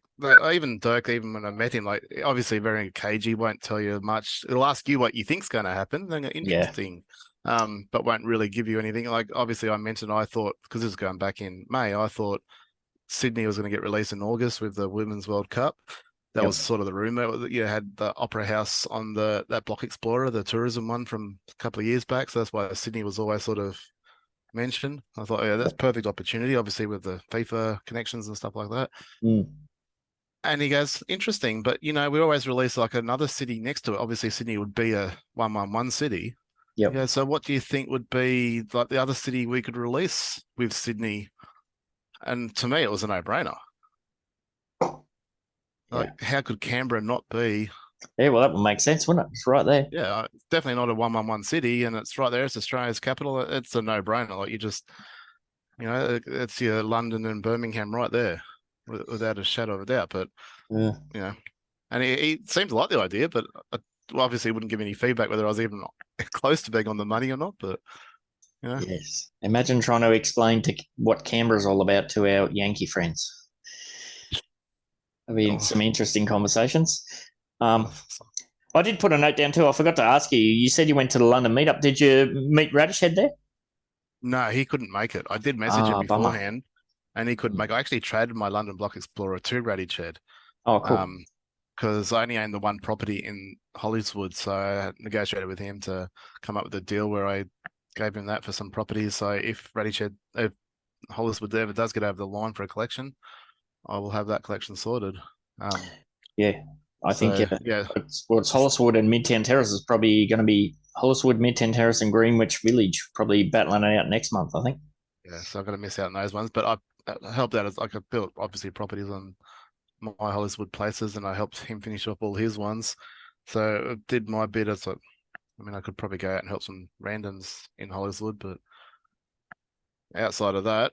[SPEAKER 3] even Dirk, even when I met him, like, obviously very cagey, won't tell you much. It'll ask you what you think's going to happen. Then interesting, but won't really give you anything. Like, obviously, I mentioned I thought, because this was going back in May, I thought Sydney was going to get released in August with the Women's World Cup. That was sort of the rumor. You had the Opera House on that Block Explorer, the tourism one from a couple of years back. So that's why Sydney was always sort of mentioned. I thought, yeah, that's perfect opportunity, obviously with the FIFA connections and stuff like that. And he goes, interesting, but we always release like another city next to it. Obviously, Sydney would be a 111 city. Yeah. So what do you think would be like the other city we could release with Sydney? And to me, it was a no-brainer. Like, how could Canberra not be?
[SPEAKER 1] Yeah, well, that would make sense, wouldn't it? It's right there.
[SPEAKER 3] Yeah, it's definitely not a 111 city, and it's right there. It's Australia's capital. It's a no-brainer. Like, you just, it's your London and Birmingham right there, without a shadow of a doubt. But and he seemed to like the idea, but obviously wouldn't give any feedback whether I was even close to being on the money or not. But
[SPEAKER 1] yes, imagine trying to explain what Canberra's all about to our Yankee friends. There'll be some interesting conversations. I did put a note down too. I forgot to ask you. You said you went to the London meetup. Did you meet Radishhead there?
[SPEAKER 3] No, he couldn't make it. I did message him beforehand, and he couldn't make it. I actually traded my London Block Explorer to Radishhead.
[SPEAKER 1] Oh, cool.
[SPEAKER 3] Because I only own the one property in Holliswood, so I negotiated with him to come up with a deal where I gave him that for some properties. So if Holliswood ever does get over the line for a collection, I will have that collection sorted.
[SPEAKER 1] I think it's Holliswood and Midtown Terrace is probably going to be Holliswood, Midtown Terrace, and Greenwich Village probably battling it out next month, I think.
[SPEAKER 3] Yeah, so I'm going to miss out on those ones, but I helped out as I built obviously properties on my Holliswood places, and I helped him finish off all his ones. So I did my bit. I could probably go out and help some randoms in Holliswood, but outside of that,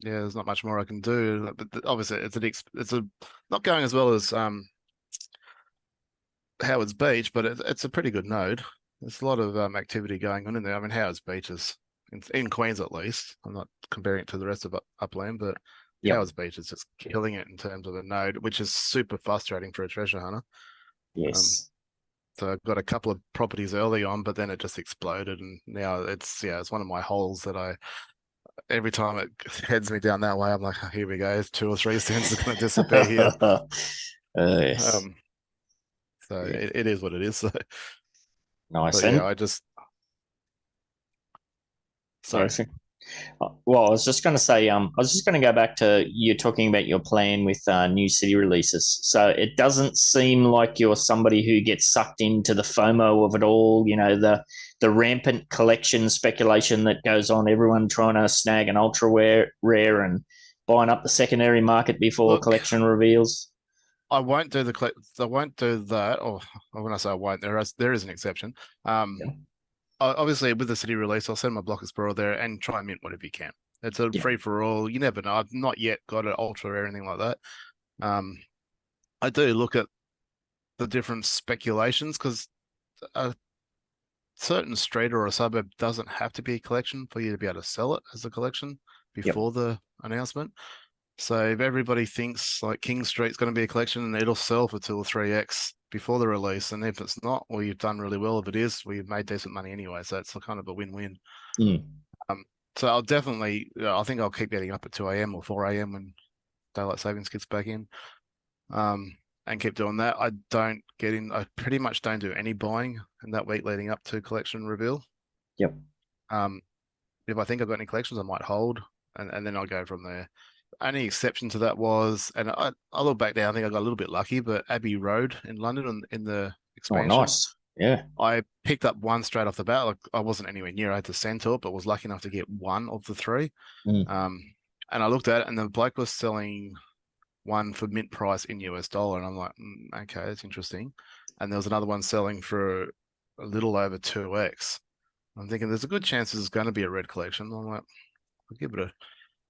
[SPEAKER 3] there's not much more I can do. But obviously, it's not going as well as Howard's Beach, but it's a pretty good node. There's a lot of activity going on in there. I mean, Howard's Beach is in Queens at least. I'm not comparing it to the rest of Upland, but Howard's Beach is just killing it in terms of a node, which is super frustrating for a treasure hunter.
[SPEAKER 1] Yes.
[SPEAKER 3] So I've got a couple of properties early on, but then it just exploded, and now it's one of my holes that every time it heads me down that way, I'm like, oh, here we go. 2 or 3 cents is going to disappear here.
[SPEAKER 1] Yes.
[SPEAKER 3] It is what it is. So.
[SPEAKER 1] Nice.
[SPEAKER 3] But I just. Sorry.
[SPEAKER 1] Well, I was just going to say, I was just going to go back to you talking about your plan with new city releases. So it doesn't seem like you're somebody who gets sucked into the FOMO of it all. The rampant collection speculation that goes on. Everyone trying to snag an ultra rare and buying up the secondary market before collection reveals.
[SPEAKER 3] I won't do I won't do that. Or when I say I won't, there is an exception. Obviously, with the city release, I'll send my Block Explorer there and try and mint whatever you can. It's a free for all. You never know. I've not yet got an ultra or anything like that. I do look at the different speculations because certain street or a suburb doesn't have to be a collection for you to be able to sell it as a collection before the announcement. So if everybody thinks like King Street's going to be a collection and it'll sell for 2 or 3x before the release, and if it's not, well, you've done really well. If it is, well, you've made decent money anyway. So it's kind of a win-win. So I'll definitely, I think I'll keep getting up at 2 a.m. or 4 a.m. when daylight savings gets back in, and keep doing that. I pretty much don't do any buying in that week leading up to collection reveal.
[SPEAKER 1] Yep.
[SPEAKER 3] If I think I've got any collections, I might hold, and then I'll go from there. Only exception to that was, and I look back now, I think I got a little bit lucky, but Abbey Road in London in the expansion.
[SPEAKER 1] Oh, nice. Yeah.
[SPEAKER 3] I picked up one straight off the bat. Like, I wasn't anywhere near. I had to send to it, but was lucky enough to get one of the 3. And I looked at it, and the bloke was selling one for mint price in US dollar, and I'm like, okay, that's interesting. And there was another one selling for a little over 2x. I'm thinking there's a good chance this is going to be a red collection. I'm like, I'll give it a.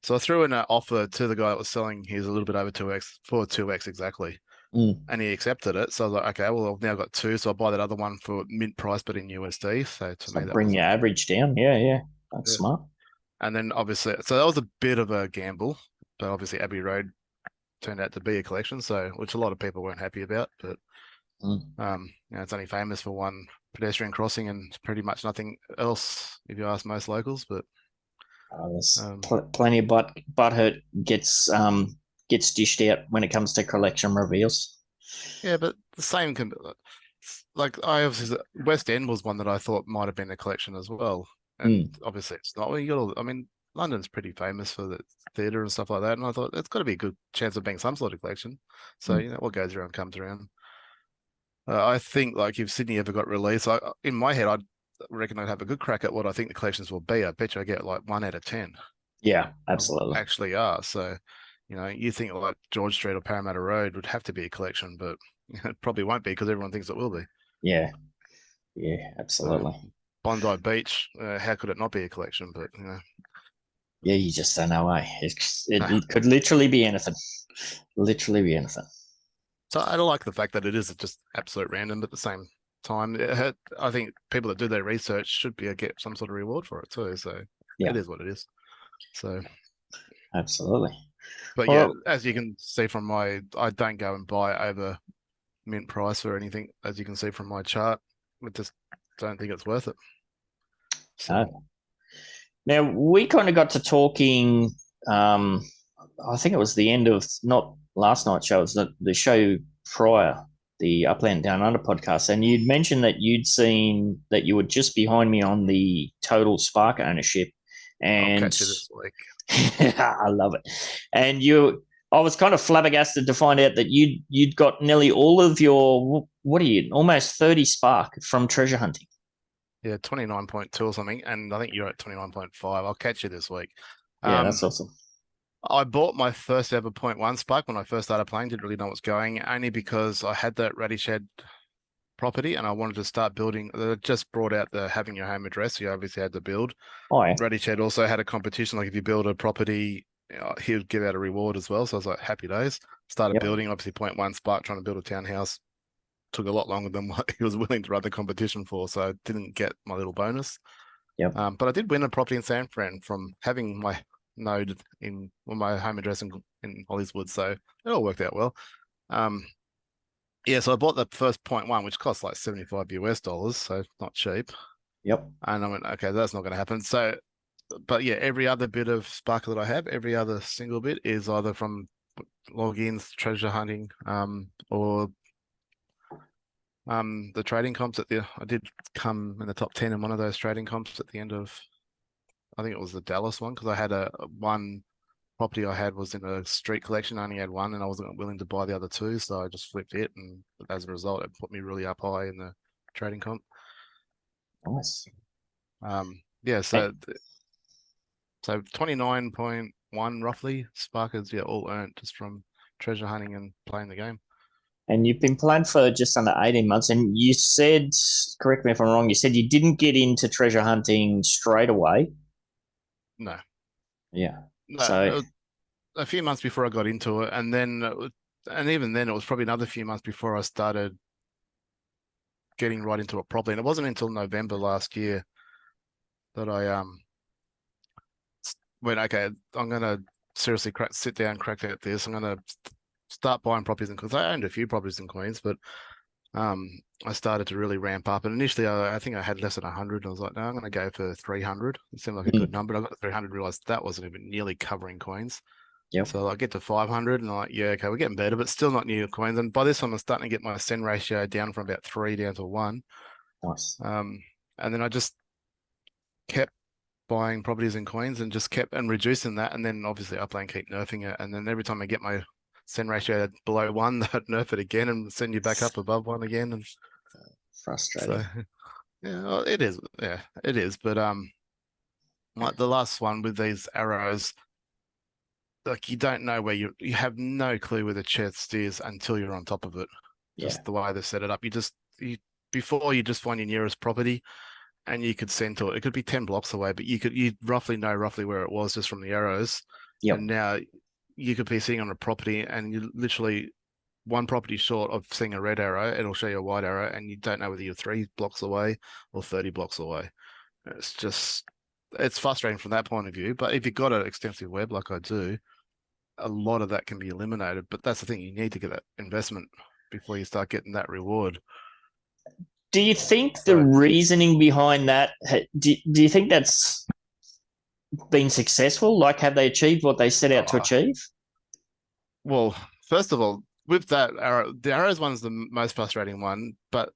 [SPEAKER 3] So I threw in an offer to the guy that was selling. He's a little bit over 2x for 2x exactly. And he accepted it. So I was like, okay, well, I've now got 2. So I'll buy that other one for mint price, but in USD. So to me, that
[SPEAKER 1] bring your average down. Yeah. That's smart.
[SPEAKER 3] And then obviously, so that was a bit of a gamble, but obviously Abbey Road turned out to be a collection, so which a lot of people weren't happy about. But it's only famous for one pedestrian crossing and pretty much nothing else, if you ask most locals. But
[SPEAKER 1] there's plenty of butt hurt gets dished out when it comes to collection reveals.
[SPEAKER 3] Yeah, but the same can, like, I obviously, West End was one that I thought might have been a collection as well, and obviously it's not. Well, you got all, I mean, London's pretty famous for the theatre and stuff like that, and I thought it's got to be a good chance of being some sort of collection. So what goes around comes around. I think, like, if Sydney ever got released, in my head, I reckon I'd have a good crack at what I think the collections will be. I bet you I get like 1 out of 10.
[SPEAKER 1] Yeah, absolutely.
[SPEAKER 3] Actually are. So, you think like George Street or Parramatta Road would have to be a collection, but it probably won't be because everyone thinks it will be.
[SPEAKER 1] Yeah, absolutely.
[SPEAKER 3] Bondi Beach, how could it not be a collection? But
[SPEAKER 1] yeah, you just don't know, eh? It could literally be anything. Literally be anything.
[SPEAKER 3] So I don't like the fact that it is just absolute random, but at the same time, I think people that do their research should get some sort of reward for it too. So it is what it is. So
[SPEAKER 1] absolutely.
[SPEAKER 3] But yeah, as you can see from I don't go and buy over mint price or anything, as you can see from my chart. I just don't think it's worth it. So.
[SPEAKER 1] Now, we kind of got to talking, I think it was the end of, not last night's show, it was the show prior, the Upland Down Under podcast, and you'd mentioned that you'd seen that you were just behind me on the total Spark ownership. And
[SPEAKER 3] I'll catch you this week.
[SPEAKER 1] I love it. And I was kind of flabbergasted to find out that you'd got nearly all of your, almost 30 Spark from treasure hunting.
[SPEAKER 3] Yeah, 29.2 or something, and I think you're at 29.5. I'll catch you this week.
[SPEAKER 1] Yeah, that's awesome.
[SPEAKER 3] I bought my first ever 0.1 Spark when I first started playing. Didn't really know what's going, only because I had that Radished property and I wanted to start building. They just brought out the having your home address. You obviously had to build.
[SPEAKER 1] Oh, yeah.
[SPEAKER 3] Radished also had a competition. Like if you build a property, he would give out a reward as well. So I was like, happy days. Started building, obviously 0.1 Spark, trying to build a townhouse. Took a lot longer than what he was willing to run the competition for, so I didn't get my little bonus. But I did win a property in San Fran from having my node in my home address in Hollieswood, so it all worked out well. So I bought the first 0.1, which cost like $75 US, so not cheap.
[SPEAKER 1] And
[SPEAKER 3] I went, okay, that's not going to happen. So, but yeah, every other bit of Sparkle that I have, every other single bit is either from logins, treasure hunting, or the trading comps I did come in the top 10 in one of those trading comps at the end of, I think it was the Dallas one, because I had one property I had was in a street collection. I only had one and I wasn't willing to buy the other 2. So I just flipped it. And as a result, it put me really up high in the trading comp.
[SPEAKER 1] Nice.
[SPEAKER 3] So 29.1 roughly Sparkers, all earned just from treasure hunting and playing the game.
[SPEAKER 1] And you've been playing for just under 18 months. And you said, correct me if I'm wrong, you said you didn't get into treasure hunting straight away.
[SPEAKER 3] No.
[SPEAKER 1] Yeah.
[SPEAKER 3] No,
[SPEAKER 1] so
[SPEAKER 3] a few months before I got into it. And even then it was probably another few months before I started getting right into it properly. And it wasn't until November last year that I went, okay, I'm gonna seriously sit down, crack at this. I'm gonna start buying properties in Queens. I owned a few properties in Queens, but I started to really ramp up. And initially, I think I had less than 100. I was like, no, I'm going to go for 300. It seemed like a good number. I got to 300, realized that wasn't even nearly covering Queens.
[SPEAKER 1] Yep.
[SPEAKER 3] So I get to 500 and I'm like, yeah, okay, we're getting better, but still not near Queens. And by this time, I'm starting to get my send ratio down from about 3 down to 1.
[SPEAKER 1] Nice.
[SPEAKER 3] And then I just kept buying properties in Queens and just kept reducing that. And then obviously Upland keep nerfing it. And then every time I get my send ratio below 1, they'd nerf it again and send you back up above 1 again. And
[SPEAKER 1] frustrating.
[SPEAKER 3] So, yeah, well, it is. Yeah, it is. But like the last one with these arrows, like you don't know where you have no clue where the chest is until you're on top of it. Just the way they set it up. Before you just find your nearest property and you could send to it. It could be 10 blocks away, but you roughly know where it was just from the arrows.
[SPEAKER 1] Yep.
[SPEAKER 3] And now you could be sitting on a property and you literally one property short of seeing a red arrow, it'll show you a white arrow, and you don't know whether you're 3 blocks away or 30 blocks away. It's frustrating from that point of view. But if you've got an extensive web like I do, a lot of that can be eliminated. But that's the thing, you need to get that investment before you start getting that reward.
[SPEAKER 1] Do you think the reasoning behind that, do you think that's been successful? Like, have they achieved what they set out to achieve?
[SPEAKER 3] Well, first of all, with that arrow, the arrows one is the most frustrating one, but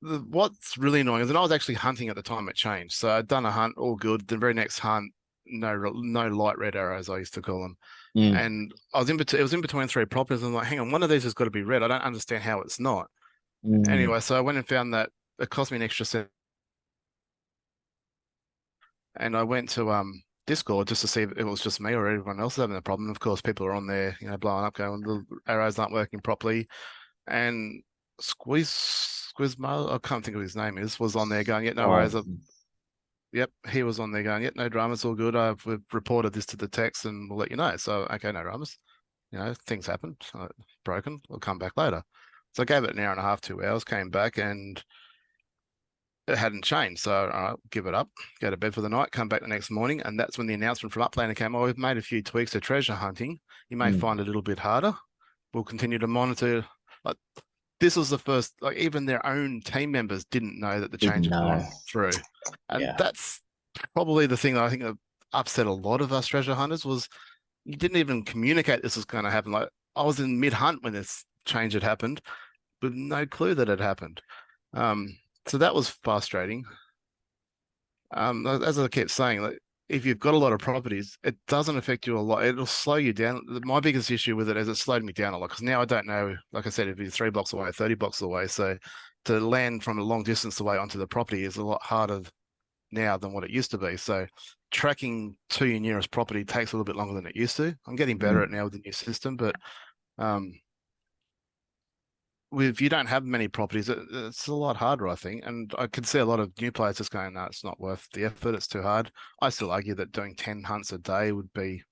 [SPEAKER 3] what's really annoying is that I was actually hunting at the time it changed. So I'd done a hunt, all good. The very next hunt, no light red arrows, I used to call them. And I was it was in between 3 properties. And I'm like, hang on, one of these has got to be red. I don't understand how it's not. Anyway, so I went and found that it cost me an extra cent. And I went to Discord just to see if it was just me or everyone else having a problem. Of course, people are on there, blowing up, going, the arrows aren't working properly. And Squizmo, I can't think of his name was on there going, no worries. Yep, he was on there going, no dramas, all good. We've reported this to the techs and we'll let you know. So, okay, no dramas. Things happen. So broken. We'll come back later. So I gave it an hour and a half, 2 hours, came back and it hadn't changed. So all right, give it up, go to bed for the night, come back the next morning. And that's when the announcement from Upland came, we've made a few tweaks to treasure hunting. You may find it a little bit harder. We'll continue to monitor. Like, this was the first, like even their own team members didn't know that the change had gone through. And that's probably the thing that I think that upset a lot of us treasure hunters was you didn't even communicate this was going to happen. Like I was in mid-hunt when this change had happened with no clue that it happened. So that was frustrating. As I kept saying, like, if you've got a lot of properties, it doesn't affect you a lot. It'll slow you down. My biggest issue with it is it slowed me down a lot because now I don't know, like I said, if you're 3 blocks away, 30 blocks away. So to land from a long distance away onto the property is a lot harder now than what it used to be. So tracking to your nearest property takes a little bit longer than it used to. I'm getting better at it now with the new system, but if you don't have many properties, it's a lot harder, I think. And I could see a lot of new players just going, no, it's not worth the effort. It's too hard. I still argue that doing 10 hunts a day would be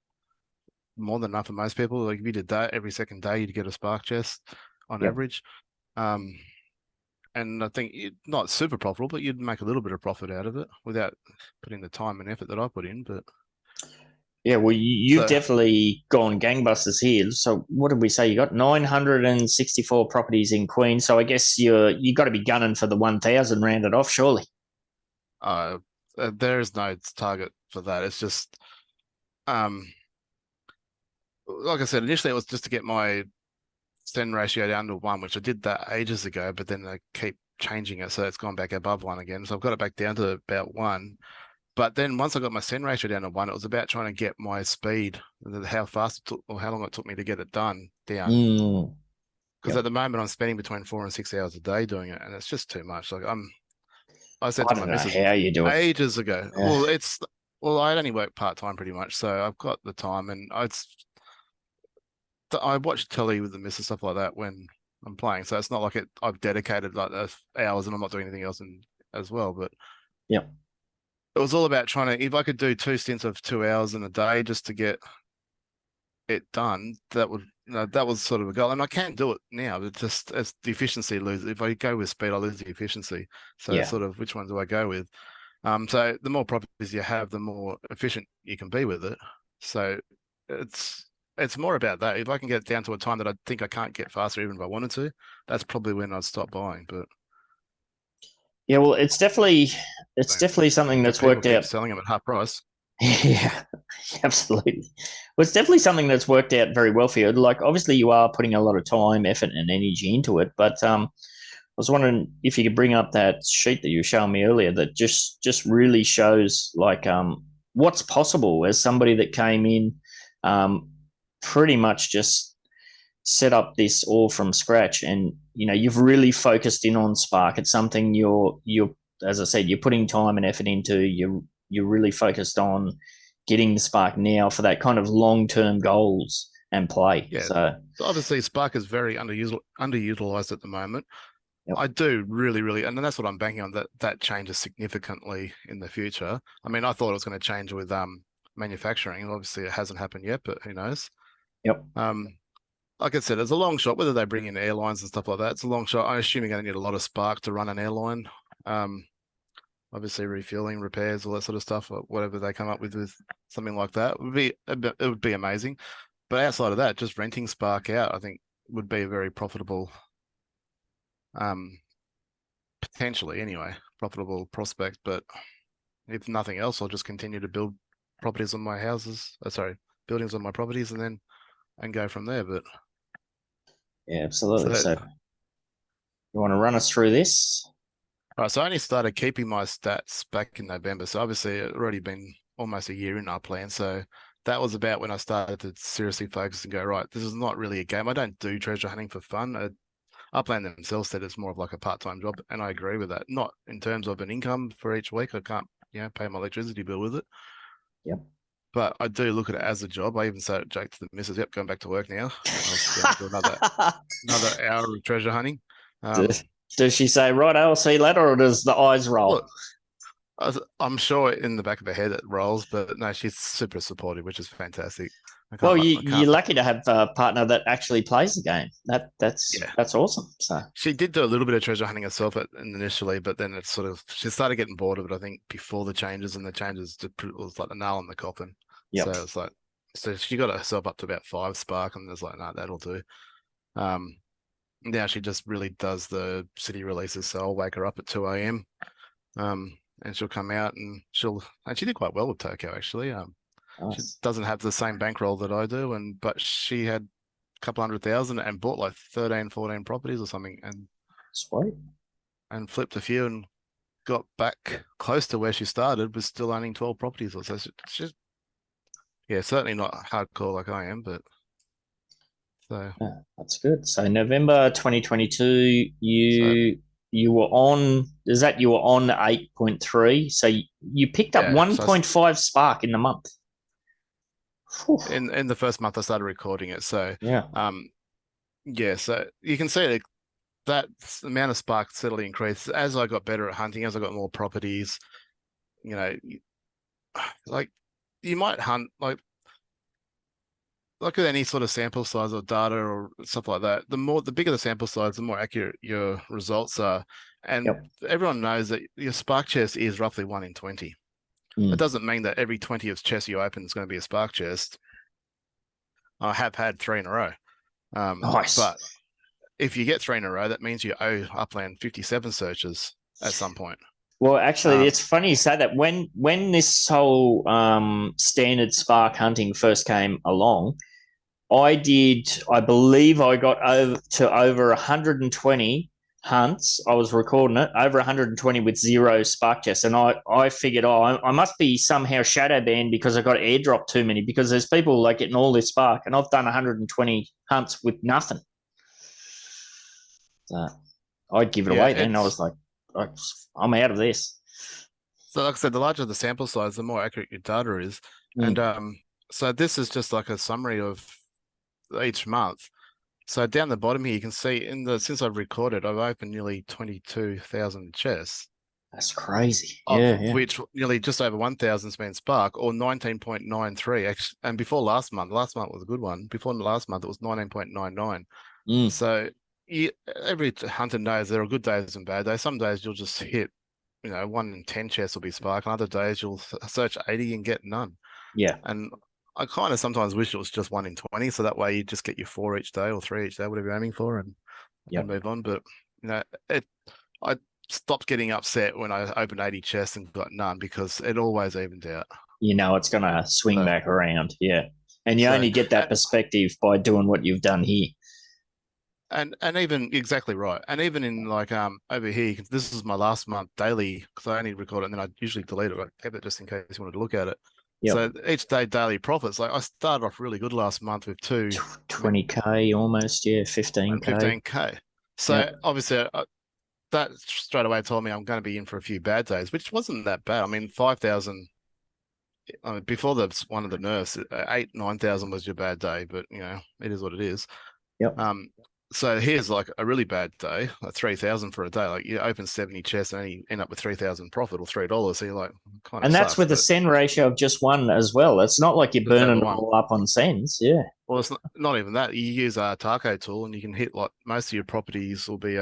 [SPEAKER 3] more than enough for most people. Like if you did that every second day, you'd get a spark chest on average. And I think not super profitable, but you'd make a little bit of profit out of it without putting the time and effort that I put in. But
[SPEAKER 1] yeah, well, you've definitely gone gangbusters here. So what did we say? You got 964 properties in Queens. So I guess you got to be gunning for the 1,000 rounded off, surely.
[SPEAKER 3] There is no target for that. It's just, like I said, initially it was just to get my send ratio down to 1, which I did that ages ago, but then I keep changing it. So it's gone back above 1 again. So I've got it back down to about 1. But then once I got my send ratio down to 1, it was about trying to get my speed, how fast it took or how long it took me to get it done down. Because at the moment I'm spending between 4 and 6 hours a day doing it, and it's just too much. Like I said to my missus
[SPEAKER 1] how you do it
[SPEAKER 3] ages ago. Yeah. Well, I only work part-time pretty much, so I've got the time, and I watch telly with the missus, stuff like that when I'm playing. So it's not like I've dedicated like those hours and I'm not doing anything else as well. But it was all about trying to, if I could do 2 stints of 2 hours in a day just to get it done, that would no, that was sort of a goal, and I can't do it now. It's just as the efficiency loses. If I go with speed, I lose the efficiency. So
[SPEAKER 1] Yeah.
[SPEAKER 3] it's sort of which one do I go with? So the more properties you have, the more efficient you can be with it. So it's more about that. If I can get it down to a time that I think I can't get faster, even if I wanted to, that's probably when I'd stop buying. But
[SPEAKER 1] Yeah, well, it's definitely something
[SPEAKER 3] the
[SPEAKER 1] that's
[SPEAKER 3] people
[SPEAKER 1] worked
[SPEAKER 3] keep
[SPEAKER 1] out.
[SPEAKER 3] selling them at half price.
[SPEAKER 1] Yeah, absolutely. Well, it's definitely something that's worked out very well for you. Like, obviously, you are putting a lot of time, effort, and energy into it. But I was wondering if you could bring up that sheet that you were showing me earlier that just really shows like what's possible as somebody that came in, pretty much just set up this all from scratch, and you've really focused in on Spark. It's something you're as I said, you're putting time and effort into. You're really focused on getting the Spark now for that kind of long-term goals and play.
[SPEAKER 3] Yeah.
[SPEAKER 1] So
[SPEAKER 3] obviously Spark is very underutilized at the moment.
[SPEAKER 1] yep.
[SPEAKER 3] I do really, and that's what I'm banking on, that changes significantly in the future. I mean, I thought it was going to change with manufacturing. Obviously, it hasn't happened yet, but who knows?
[SPEAKER 1] Yep.
[SPEAKER 3] Like I said, it's a long shot. Whether they bring in airlines and stuff like that, it's a long shot. I assume you're going to need a lot of Spark to run an airline. Obviously, refueling, repairs, all that sort of stuff. Whatever they come up with something like that it would be amazing. But outside of that, just renting Spark out, I think, would be a very profitable, potentially anyway, profitable prospect. But if nothing else, I'll just continue to build properties on my houses. Buildings on my properties, and go from there. But
[SPEAKER 1] Yeah, absolutely.
[SPEAKER 3] so,
[SPEAKER 1] So you want to run us through this?
[SPEAKER 3] all right, so I only started keeping my stats back in November. So obviously, it already been almost a year in Upland. So that was about when I started to seriously focus and go, right, this is not really a game. I don't do treasure hunting for fun. Upland themselves said it's more of like a part-time job, and I agree with that. Not in terms of an income for each week. I can't, pay my electricity bill with it.
[SPEAKER 1] Yep.
[SPEAKER 3] But I do look at it as a job. I even said, joke to the missus, "Yep, going back to work now. I was going to do another hour of treasure hunting."
[SPEAKER 1] Does she say, right, I'll see you later, or does the eyes roll?
[SPEAKER 3] Look, I'm sure in the back of her head it rolls, but no, she's super supportive, which is fantastic.
[SPEAKER 1] Well, you're lucky to have a partner that actually plays the game. That's awesome. So
[SPEAKER 3] she did do a little bit of treasure hunting herself initially, but then it's sort of she started getting bored of it. I think before the changes, and the changes was like the nail in the coffin.
[SPEAKER 1] yep.
[SPEAKER 3] So it's like, she got herself up to about 5 Spark, and there's like, no, that'll do. Now she just really does the city releases, so I'll wake her up at 2 a.m. And she'll come out and she did quite well with Tokyo actually. She
[SPEAKER 1] Nice.
[SPEAKER 3] doesn't have the same bankroll that I do, but she had a couple 100,000 and bought like 13, 14 properties or something, and
[SPEAKER 1] Sweet.
[SPEAKER 3] and flipped a few and got back close to where she started, was still owning 12 properties or so. She's certainly not hardcore like I am, but so
[SPEAKER 1] Yeah, that's good. So November 2022, you were on. Is that you were on 8.3? So you picked up 1.5 Spark in the month. Whew.
[SPEAKER 3] In the first month I started recording it. So
[SPEAKER 1] yeah.
[SPEAKER 3] So you can see that amount of Spark steadily increased as I got better at hunting, as I got more properties. Like you might hunt like with any sort of sample size or data or stuff like that. The bigger the sample size, the more accurate your results are. And everyone knows that your Spark chest is roughly 1 in 20. It doesn't mean that every 20th chest you open is going to be a Spark chest. I have had 3 in a row.
[SPEAKER 1] Nice.
[SPEAKER 3] But if you get 3 in a row, that means you owe Upland 57 searches at some point.
[SPEAKER 1] Well, actually, it's funny you say that. When this whole standard Spark hunting first came along, I believe I got over 120 hunts. I was recording it, over 120 with 0 Spark chests. And I figured, I must be somehow shadow banned because I got airdropped too many, because there's people like getting all this Spark, and I've done 120 hunts with nothing. So I'd give it away then. I was like, I'm out of this.
[SPEAKER 3] So like I said, the larger the sample size, the more accurate your data is. And so this is just like a summary of each month. So down the bottom here, you can see since I've recorded, I've opened nearly 22,000 chests.
[SPEAKER 1] That's crazy.
[SPEAKER 3] of
[SPEAKER 1] Yeah.
[SPEAKER 3] which nearly just over 1,000's been Spark, or 19.93. Actually, and before last month was a good one. Before last month, it was 19.99.
[SPEAKER 1] Mm.
[SPEAKER 3] So every hunter knows there are good days and bad days. Some days you'll just hit, 1 in 10 chests will be Spark, and other days you'll search 80 and get none.
[SPEAKER 1] Yeah.
[SPEAKER 3] And I kind of sometimes wish it was just 1 in 20, so that way you just get your 4 each day or 3 each day, whatever you're aiming for, and move on. But I stopped getting upset when I opened 80 chests and got none, because it always evened out.
[SPEAKER 1] It's going to swing back around. Yeah. And you only get that perspective by doing what you've done here.
[SPEAKER 3] And even exactly right. And even in over here, this is my last month daily, because I only record it and then I usually delete it. I kept it just in case you wanted to look at it. Yep. So each day daily profits, I started off really good last month with
[SPEAKER 1] 20K almost, 15K.
[SPEAKER 3] 15K. So obviously that straight away told me I'm going to be in for a few bad days, which wasn't that bad. I mean, 5,000 before one of the nerfs, 9,000 was your bad day, but it is what it is.
[SPEAKER 1] Yep.
[SPEAKER 3] So here's like a really bad day, like 3,000 for a day. Like you open 70 chests and you end up with 3,000 profit or $3. So you're like, kind of.
[SPEAKER 1] And that's with a send ratio of just 1 as well. It's not like you're burning it all up on sends. Yeah.
[SPEAKER 3] Well, it's not even that. You use a Taco tool and you can hit like most of your properties will be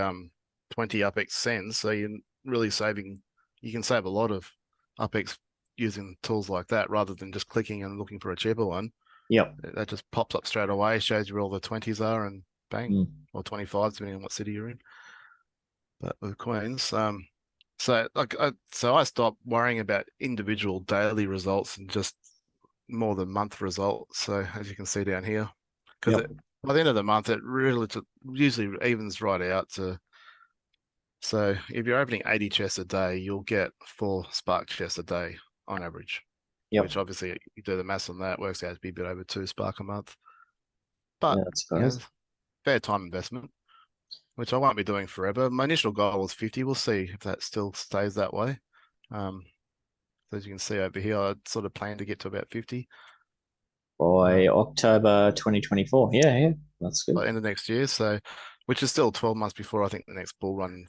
[SPEAKER 3] 20 UpX sends. So you're really saving. You can save a lot of UpX using tools like that rather than just clicking and looking for a cheaper one.
[SPEAKER 1] Yep.
[SPEAKER 3] That just pops up straight away, shows you where all the 20s are, and bang, or 25s, depending on what city you're in. But with coins, so I stopped worrying about individual daily results and just more the month results. So as you can see down here, because by the end of the month, it really usually evens right out to. So if you're opening 80 chests a day, you'll get 4 Spark chests a day on average. Yep. Which obviously you do the maths on that, works out to be a bit over 2 Spark a month. But
[SPEAKER 1] that's great.
[SPEAKER 3] Fair time investment, which I won't be doing forever. My initial goal was 50. We'll see if that still stays that way. So as you can see over here, I sort of plan to get to about 50
[SPEAKER 1] by October 2024. Yeah, that's good.
[SPEAKER 3] By the end of next year, so which is still 12 months before I think the next bull run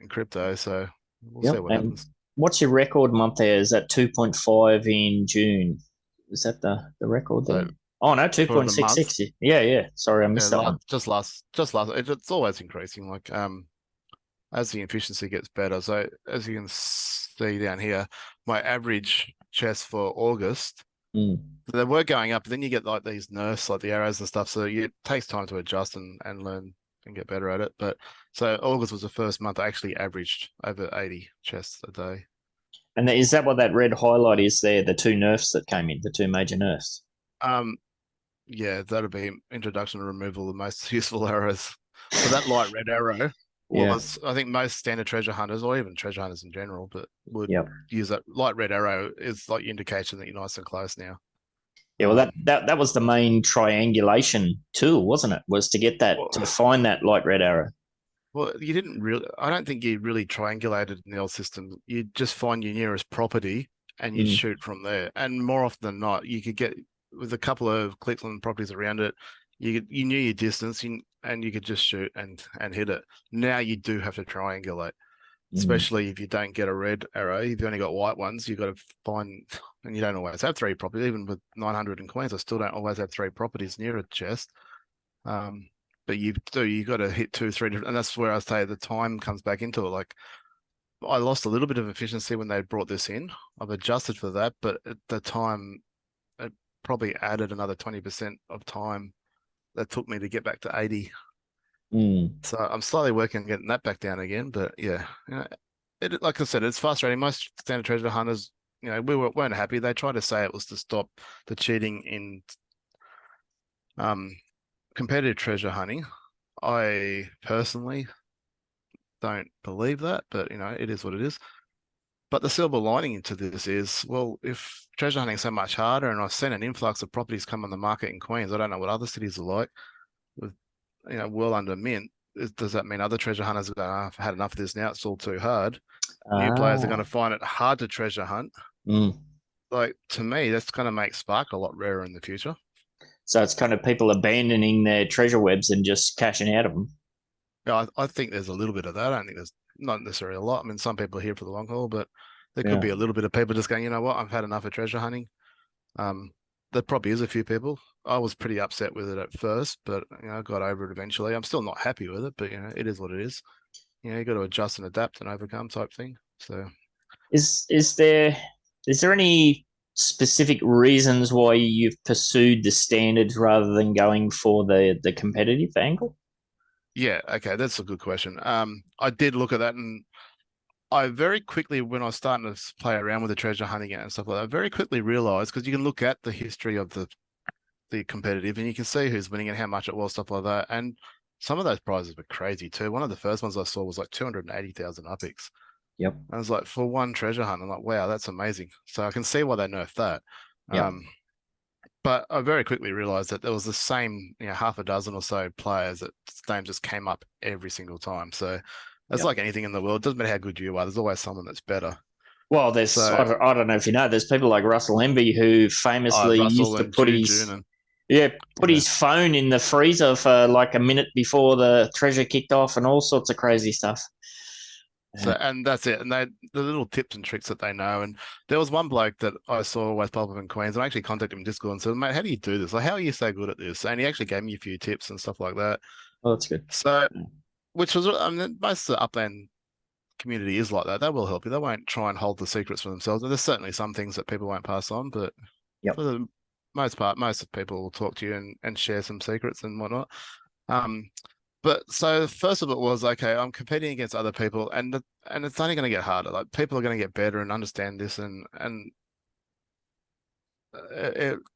[SPEAKER 3] in crypto. So we'll see what happens.
[SPEAKER 1] What's your record month there? Is that 2.5 in June? Is that the record there? Oh no, 2.660. Yeah. Sorry, I missed that one.
[SPEAKER 3] Just last. It's always increasing. Like as the efficiency gets better. So as you can see down here, my average chest for August, they were going up. But then you get like these nerfs, like the arrows and stuff. So it takes time to adjust and learn and get better at it. But so August was the first month I actually averaged over 80 chests a day.
[SPEAKER 1] And is that what that red highlight is there? The 2 nerfs that came in, the 2 major nerfs.
[SPEAKER 3] Yeah, that'll be introduction and removal of the most useful arrows. So that light red arrow was, I think most standard treasure hunters, or even treasure hunters in general, but would use that light red arrow is like indication that you're nice and close now.
[SPEAKER 1] Yeah, well, that was the main triangulation tool, wasn't it? Was to get that, to find that light red arrow.
[SPEAKER 3] Well, you didn't really, I don't think you really triangulated in the old system. You just find your nearest property and you shoot from there. And more often than not, you could get, with a couple of clicks on the properties around it, you knew your distance and you could just shoot and hit it. Now you do have to triangulate, especially if you don't get a red arrow. If you've only got white ones, you've got to find, and you don't always have 3 properties. Even with 900 in coins, I still don't always have 3 properties near a chest. But you've got to hit 2, 3 different, and that's where I say the time comes back into it. Like I lost a little bit of efficiency when they brought this in. I've adjusted for that, but at the time, it probably added another 20% of time that took me to get back to 80. So I'm slowly working on getting that back down again. But yeah, like I said, it's frustrating. Most standard treasure hunters, we weren't happy. They tried to say it was to stop the cheating in competitive treasure hunting. I personally don't believe that, but it is what it is. But the silver lining into this is, well, if treasure hunting is so much harder, and I've seen an influx of properties come on the market in Queens, I don't know what other cities are like, with well under mint. Does that mean other treasure hunters are going, I've had enough of this now, it's all too hard? New players are going to find it hard to treasure hunt. Like, to me, that's going to make Spark a lot rarer in the future.
[SPEAKER 1] So it's kind of people abandoning their treasure webs and just cashing out of them.
[SPEAKER 3] Yeah, I think there's a little bit of that. I don't think there's not necessarily a lot. I mean, some people are here for the long haul, but there
[SPEAKER 1] Yeah.
[SPEAKER 3] could be a little bit of people just going, you know what, I've had enough of treasure hunting. There probably is a few people. I was pretty upset with it at first, but I got over it eventually. I'm still not happy with it, but it is what it is. You got to adjust and adapt and overcome type thing. So
[SPEAKER 1] Is there any specific reasons why you've pursued the standards rather than going for the competitive angle?
[SPEAKER 3] yeah, okay, that's a good question. I did look at that, and I very quickly, when I was starting to play around with the treasure hunting and stuff like that, I very quickly realized, because you can look at the history of the competitive and you can see who's winning and how much it was, stuff like that. And some of those prizes were crazy too. One of the first ones I saw was like 280,000 upics.
[SPEAKER 1] Yep.
[SPEAKER 3] I was like, for one treasure hunt, I'm like, wow, that's amazing. So I can see why they nerfed that.
[SPEAKER 1] Yep.
[SPEAKER 3] But I very quickly realized that there was the same, half a dozen or so players that name just came up every single time. So it's like anything in the world. It doesn't matter how good you are. There's always someone that's better.
[SPEAKER 1] Well, there's I don't know if you know, there's people like Russell Envy who famously used to put his phone in the freezer for like a minute before the treasure kicked off and all sorts of crazy stuff.
[SPEAKER 3] So, and that's it. And the little tips and tricks that they know. And there was one bloke that I saw always pop up in Queens, and I actually contacted him in Discord and said, mate, how do you do this? Like, how are you so good at this? And he actually gave me a few tips and stuff like that.
[SPEAKER 1] Oh, that's good.
[SPEAKER 3] So, which was, I mean, most of the Upland community is like that. They will help you. They won't try and hold the secrets for themselves. And there's certainly some things that people won't pass on, but for the most part, most of people will talk to you and share some secrets and whatnot. But so first of it was, okay, I'm competing against other people, and it's only going to get harder. Like, people are going to get better and understand this, and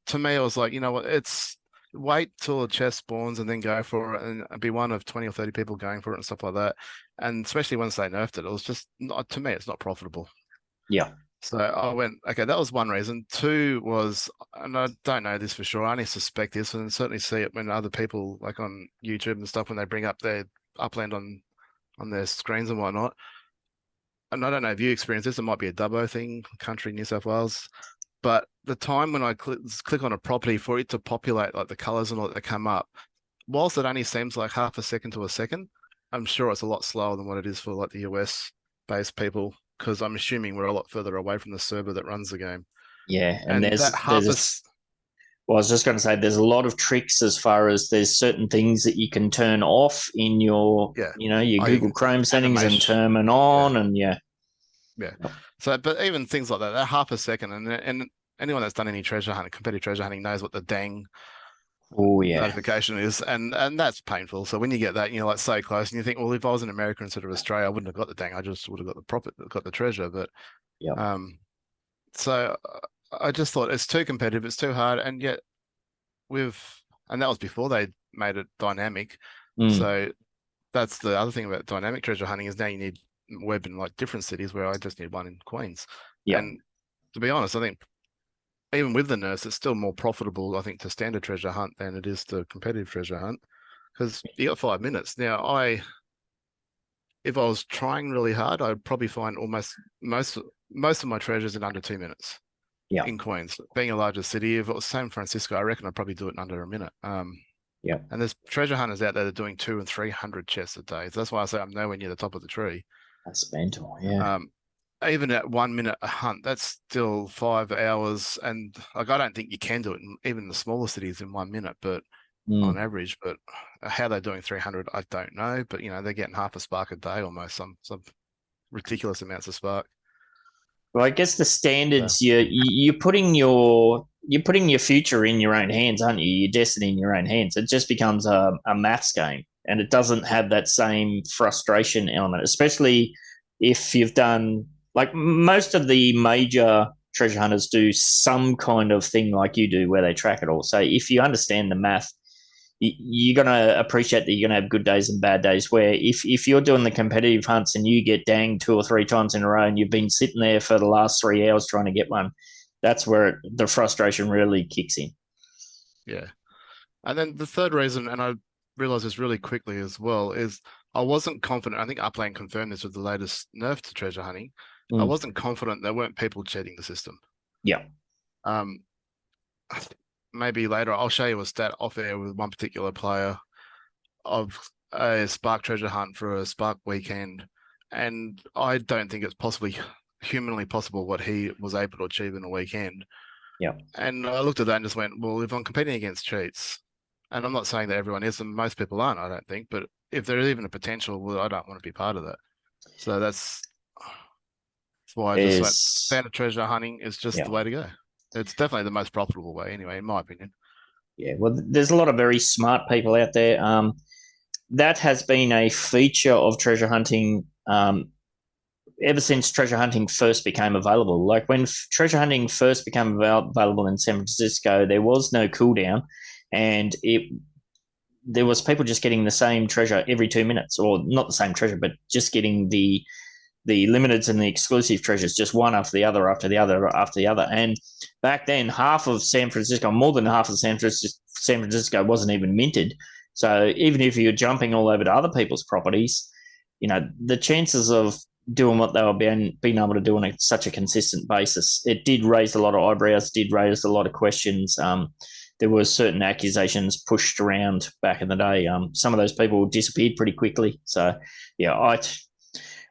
[SPEAKER 3] to me, it was like, you know what, it's wait till a chest spawns and then go for it, and be one of 20 or 30 people going for it and stuff like that. And especially once they nerfed it, it was just not, to me, it's not profitable.
[SPEAKER 1] Yeah.
[SPEAKER 3] So I went, okay, that was one reason. Two was, and I don't know this for sure, I only suspect this, and certainly see it when other people, like on YouTube and stuff, when they bring up their Upland on their screens and whatnot. And I don't know if you experience this, it might be a Dubbo thing, country New South Wales. But the time when I click on a property for it to populate, like the colors and all that come up, whilst it only seems like half a second to a second, I'm sure it's a lot slower than what it is for like the US-based people, because I'm assuming we're a lot further away from the server that runs the game.
[SPEAKER 1] Yeah, and there's
[SPEAKER 3] that
[SPEAKER 1] well, I was just going to say, there's a lot of tricks as far as there's certain things that you can turn off in your, your Google Chrome settings and turn them on, and yeah.
[SPEAKER 3] So, but even things like that half a second, and anyone that's done any treasure hunting, competitive treasure hunting, knows what the dang notification is, and that's painful. So when you get that, you're like so close, and you think, well, if I was in America instead of Australia, I wouldn't have got the dang. I just would have got the treasure. But so I just thought it's too competitive, it's too hard, and yet and that was before they made it dynamic. So that's the other thing about dynamic treasure hunting, is now you need web in like different cities, where I just need one in Queens. And to be honest, I think even with the nurse, it's still more profitable, I think, to standard treasure hunt than it is to competitive treasure hunt, because you got 5 minutes. Now, if I was trying really hard, I'd probably find almost most of my treasures in under 2 minutes. In Queens, being a larger city, if it was San Francisco, I reckon I'd probably do it in under a minute. And there's treasure hunters out there that are doing 200 and 300 chests a day. So that's why I say I'm nowhere near the top of the tree.
[SPEAKER 1] That's mental, yeah.
[SPEAKER 3] Even at 1 minute a hunt, that's still 5 hours. And like, I don't think you can do it in even the smaller cities in 1 minute, but on average. But how they're doing 300, I don't know. But they're getting half a spark a day almost, some ridiculous amounts of spark.
[SPEAKER 1] Well, I guess the standards, you're putting your future in your own hands, aren't you? Your destiny in your own hands. It just becomes a maths game, and it doesn't have that same frustration element, especially if you've done, like, most of the major treasure hunters do some kind of thing like you do, where they track it all. So if you understand the math, you're going to appreciate that you're going to have good days and bad days, where if you're doing the competitive hunts and you get danged 2 or 3 times in a row and you've been sitting there for the last 3 hours trying to get one, that's where the frustration really kicks in. Yeah.
[SPEAKER 3] And then the third reason, and I realized this really quickly as well, is I wasn't confident. I think Upland confirmed this with the latest nerf to treasure hunting. I wasn't confident there weren't people cheating the system.
[SPEAKER 1] Yeah.
[SPEAKER 3] Maybe later I'll show you a stat off air with one particular player of a Spark treasure hunt for a Spark weekend, and I don't think it's possibly humanly possible what he was able to achieve in a weekend.
[SPEAKER 1] Yeah.
[SPEAKER 3] And I looked at that and just went, well, if I'm competing against cheats, and I'm not saying that everyone is, and most people aren't, I don't think, but if there is even a potential, well, I don't want to be part of that. So that's why I just went, standard treasure hunting is just the way to go. It's definitely the most profitable way, anyway, in my opinion.
[SPEAKER 1] Yeah, well, there's a lot of very smart people out there. That has been a feature of treasure hunting ever since treasure hunting first became available. Like when treasure hunting first became available in San Francisco, there was no cooldown, and there was people just getting the same treasure every 2 minutes, or not the same treasure, but just getting the limiteds and the exclusive treasures, just one after the other, after the other, after the other. And back then, half of San Francisco, more than half of San Francisco wasn't even minted. So even if you're jumping all over to other people's properties, the chances of doing what they were being able to do on such a consistent basis, it did raise a lot of eyebrows, did raise a lot of questions. There were certain accusations pushed around back in the day. Some of those people disappeared pretty quickly. So, yeah,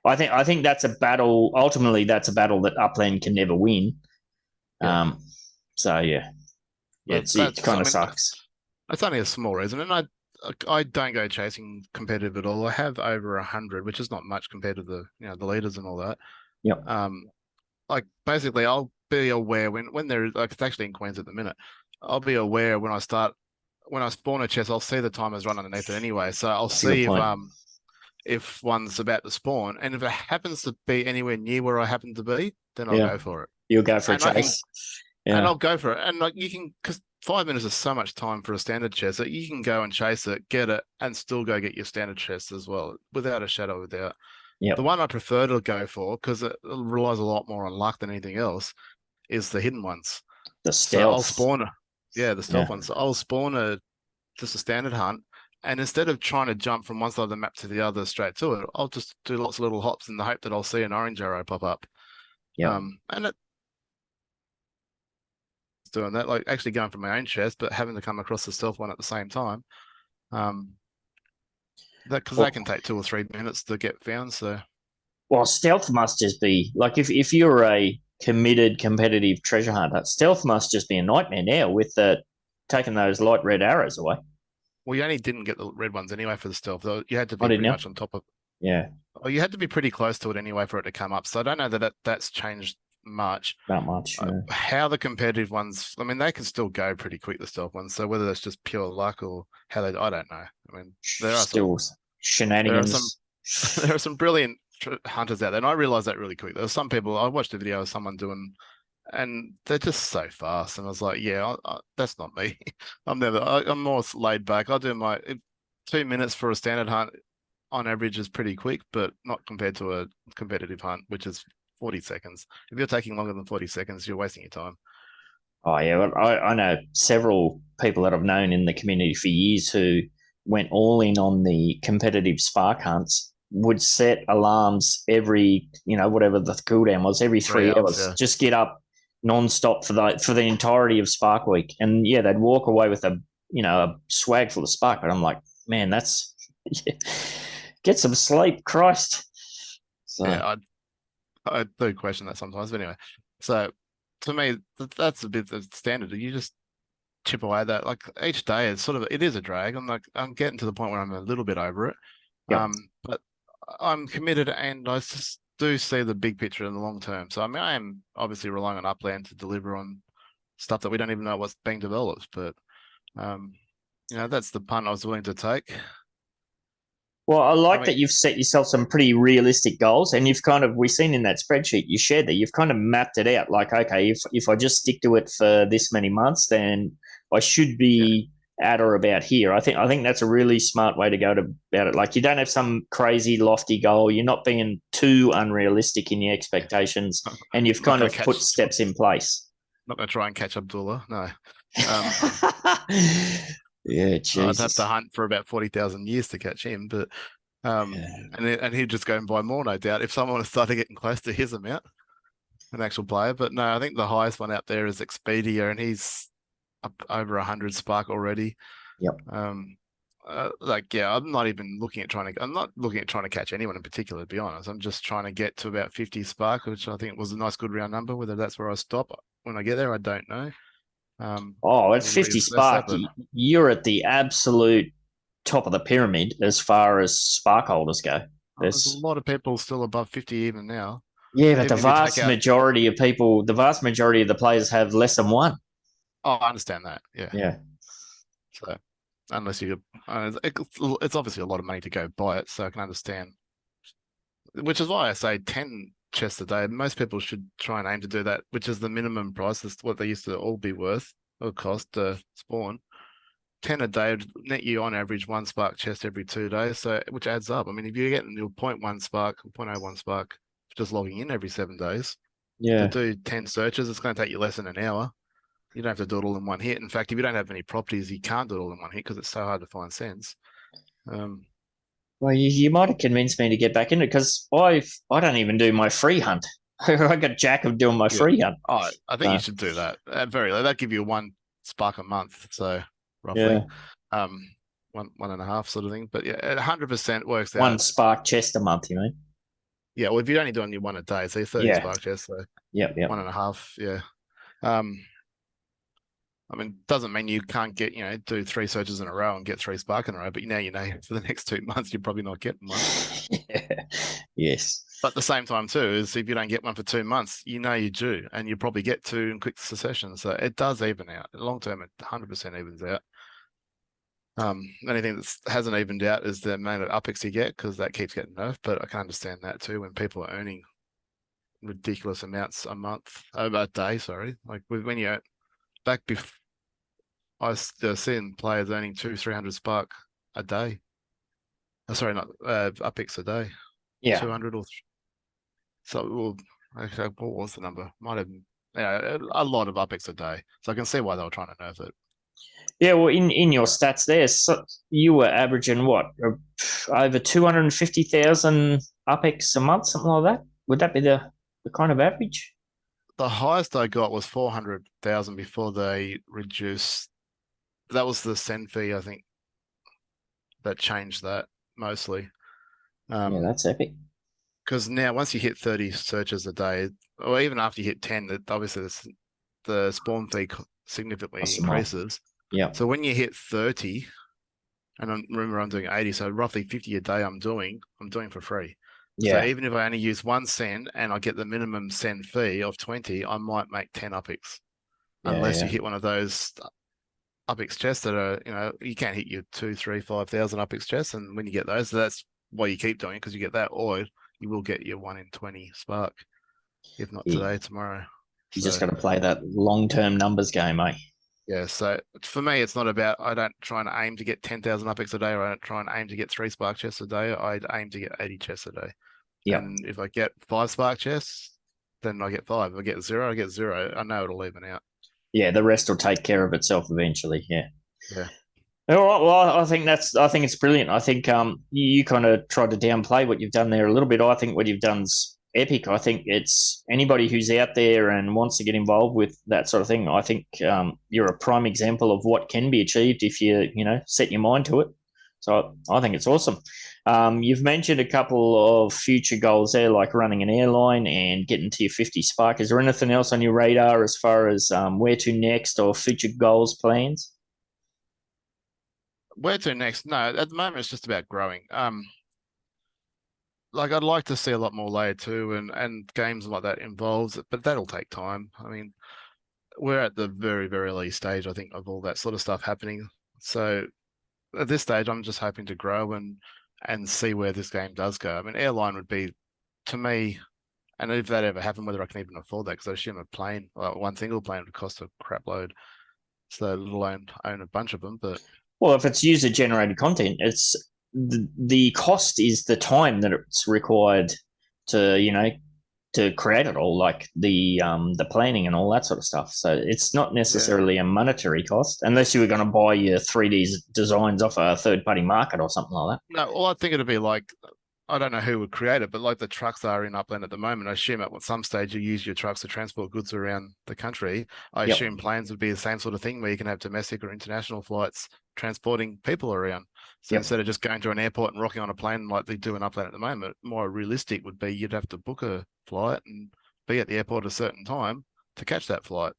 [SPEAKER 1] I think that's a battle. Ultimately, that's a battle that Upland can never win.
[SPEAKER 3] Yeah.
[SPEAKER 1] So yeah, it kind of sucks.
[SPEAKER 3] That's only a small reason, and I don't go chasing competitive at all. I have over 100, which is not much compared to the the leaders and all that.
[SPEAKER 1] Yep.
[SPEAKER 3] Like basically, I'll be aware when there is, like, it's actually in Queens at the minute. I'll be aware when I spawn a chest. I'll see the timers run underneath it anyway, so I'll see if one's about to spawn, and if it happens to be anywhere near where I happen to be, then I'll go for it.
[SPEAKER 1] You'll go for a chase.
[SPEAKER 3] And I'll go for it. And like, you can, because 5 minutes is so much time for a standard chest that you can go and chase it, get it, and still go get your standard chest as well, without a shadow of a doubt.
[SPEAKER 1] Yep.
[SPEAKER 3] The one I prefer to go for, because it relies a lot more on luck than anything else, is the hidden ones.
[SPEAKER 1] The stealth.
[SPEAKER 3] So I'll spawn the stealth ones. So I'll spawn just a standard hunt, and instead of trying to jump from one side of the map to the other straight to it, I'll just do lots of little hops in the hope that I'll see an orange arrow pop up.
[SPEAKER 1] Yeah.
[SPEAKER 3] And it's doing that, like actually going for my own chest, but having to come across the stealth one at the same time. Because that can take 2 or 3 minutes to get found. So,
[SPEAKER 1] well, stealth must just be like if you're a committed competitive treasure hunter, stealth must just be a nightmare now with taking those light red arrows away.
[SPEAKER 3] Well, you only didn't get the red ones anyway for the stealth. You had to be pretty much on top of.
[SPEAKER 1] Yeah.
[SPEAKER 3] Well, you had to be pretty close to it anyway for it to come up. So I don't know that's changed much.
[SPEAKER 1] Not much.
[SPEAKER 3] How the competitive ones, I mean, they can still go pretty quick, the stealth ones. So whether that's just pure luck or how I don't know. I mean, there are still
[SPEAKER 1] shenanigans.
[SPEAKER 3] There are some brilliant hunters out there, and I realized that really quick. There were some people, I watched a video of someone doing, and they're just so fast. And I was like, yeah, that's not me. I'm more laid back. I'll do 2 minutes for a standard hunt on average is pretty quick, but not compared to a competitive hunt, which is 40 seconds. If you're taking longer than 40 seconds, you're wasting your time.
[SPEAKER 1] Oh, yeah. Well, I know several people that I've known in the community for years who went all in on the competitive spark hunts, would set alarms every, whatever the cooldown was, every 3 hours. Just get up non-stop for the entirety of Spark Week. And, yeah, they'd walk away with a swag full of spark. But I'm like, man, that's get some sleep, Christ. So.
[SPEAKER 3] Yeah, I do question that sometimes, but anyway. So to me, that's a bit the standard. You just chip away at that. Like each day, it is a drag. I'm getting to the point where I'm a little bit over it.
[SPEAKER 1] Yep.
[SPEAKER 3] But I'm committed, and I just do see the big picture in the long term. So I mean, I am obviously relying on Upland to deliver on stuff that we don't even know what's being developed. But that's the punt I was willing to take.
[SPEAKER 1] Well, I like that you've set yourself some pretty realistic goals, and we've seen in that spreadsheet you shared that you've kind of mapped it out. Like, okay, if I just stick to it for this many months, then I should be at or about here. I think that's a really smart way to go about it. Like, you don't have some crazy lofty goal. You're not being too unrealistic in your expectations, and you've kind of put steps in place.
[SPEAKER 3] Not going to try and catch Abdullah, no.
[SPEAKER 1] Yeah, Jesus.
[SPEAKER 3] I'd have to hunt for about 40,000 years to catch him, but and he'd just go and buy more, no doubt, if someone started getting close to his amount, an actual player. But no, I think the highest one out there is Expedia, and he's up over 100 spark already.
[SPEAKER 1] Yep.
[SPEAKER 3] I'm not even looking at trying to. I'm not looking at trying to catch anyone in particular, to be honest. I'm just trying to get to about 50 spark, which I think was a nice, good round number. Whether that's where I stop when I get there, I don't know.
[SPEAKER 1] At
[SPEAKER 3] We'll
[SPEAKER 1] 50
[SPEAKER 3] reassess that,
[SPEAKER 1] spark, you're at the absolute top of the pyramid as far as spark holders go.
[SPEAKER 3] there's a lot of people still above 50 even now.
[SPEAKER 1] Yeah, but
[SPEAKER 3] Even if you take out,
[SPEAKER 1] the vast majority of the players have less than one.
[SPEAKER 3] oh, I understand that. Yeah.
[SPEAKER 1] Yeah.
[SPEAKER 3] So unless it's obviously a lot of money to go buy it, so I can understand. Which is why I say 10 chests a day. Most people should try and aim to do that, which is the minimum price. That's what they used to all be worth or cost to spawn. 10 a day would net you on average 1 spark chest every 2 days, so which adds up. I mean, if you're getting your 0.1 spark, 0.01 spark, just logging in every 7 days, to do 10 searches, it's going to take you less than an hour. You don't have to do it all in one hit. In fact, if you don't have any properties, you can't do it all in one hit because it's so hard to find sense.
[SPEAKER 1] Well, you might have convinced me to get back into it because I don't even do my free hunt. I got Jack of doing my free hunt.
[SPEAKER 3] Oh, I think you should do that. At very low, that'll give you 1 spark a month, so roughly, 1.5 sort of thing. But yeah, 100% works out.
[SPEAKER 1] 1 spark chest a month, you mean?
[SPEAKER 3] Yeah, well, if you're only doing your 1 a day, so you're 30 spark chests, so 1.5, yeah. I mean, doesn't mean you can't get, do 3 searches in a row and get 3 spark in a row, but you know for the next 2 months, you're probably not getting one.
[SPEAKER 1] Yes.
[SPEAKER 3] But at the same time, too, is if you don't get one for 2 months, you're due, and you probably get 2 in quick succession. So it does even out. Long term, it 100% evens out. Anything that hasn't evened out is the amount of upex you get, because that keeps getting nerfed. But I can understand that too when people are earning ridiculous amounts a day. Sorry, like when you back before, I was seeing players earning 200-300 spark a day. Sorry, not upex a day.
[SPEAKER 1] Yeah,
[SPEAKER 3] 200 or so. Actually, what was the number? Might have been, a lot of upex a day. So I can see why they were trying to nerf it.
[SPEAKER 1] Yeah, well, in your stats there, so you were averaging what, over 250,000 upex a month, something like that? Would that be the kind of average?
[SPEAKER 3] The highest I got was 400,000 before they reduced. That was the send fee, I think, that changed that mostly.
[SPEAKER 1] Yeah, that's epic.
[SPEAKER 3] Because now, once you hit 30 searches a day, or even after you hit 10, obviously the spawn fee significantly increases.
[SPEAKER 1] Yeah.
[SPEAKER 3] So when you hit 30, and remember I'm doing 80, so roughly 50 a day I'm doing for free. Yeah. So even if I only use 1 send and I get the minimum send fee of 20, I might make 10 upex. Unless you hit one of those upex chests that are, you can't hit your 2, 3, 5,000 upex chests. And when you get those, that's why you keep doing it, because you get that, or you will get your 1 in 20 spark. If not today, tomorrow.
[SPEAKER 1] You just got to play that long-term numbers game, eh?
[SPEAKER 3] Yeah, so for me, it's not about, I don't try and aim to get 10,000 upex a day, or I don't try and aim to get 3 spark chests a day. I aim to get 80 chests a day. Yeah. And if I get 5 spark chests, then I get 5. If I get 0, I get 0. I know it'll even out.
[SPEAKER 1] Yeah, the rest will take care of itself eventually. Yeah.
[SPEAKER 3] Yeah.
[SPEAKER 1] All right. Well, I think it's brilliant. I think you kind of tried to downplay what you've done there a little bit. I think what you've done's epic. I think it's anybody who's out there and wants to get involved with that sort of thing. I think you're a prime example of what can be achieved if you set your mind to it. So I think it's awesome. You've mentioned a couple of future goals there, like running an airline and getting to your 50 spark. Is there anything else on your radar as far as where to next or future goals, plans?
[SPEAKER 3] Where to next? No, at the moment it's just about growing. Like I'd like to see a lot more layer 2 and games like that involved, but that'll take time. I mean, we're at the very, very early stage, I think, of all that sort of stuff happening. So at this stage, I'm just hoping to grow and see where this game does go. I mean, airline would be, to me, and if that ever happened, whether I can even afford that, because I assume a plane, one single plane would cost a crap load. So let alone own a bunch of them. But
[SPEAKER 1] well, if it's user-generated content, it's the cost is the time that it's required to create it all, like the planning and all that sort of stuff. So it's not necessarily a monetary cost, unless you were going to buy your 3D designs off a third-party market or something like that.
[SPEAKER 3] No, well, I think it'd be like, I don't know who would create it, but like the trucks are in Upland at the moment, I assume at some stage you use your trucks to transport goods around the country. I assume planes would be the same sort of thing where you can have domestic or international flights transporting people around. So instead of just going to an airport and rocking on a plane like they do in Upland at the moment, more realistic would be you'd have to book a flight and be at the airport at a certain time to catch that flight.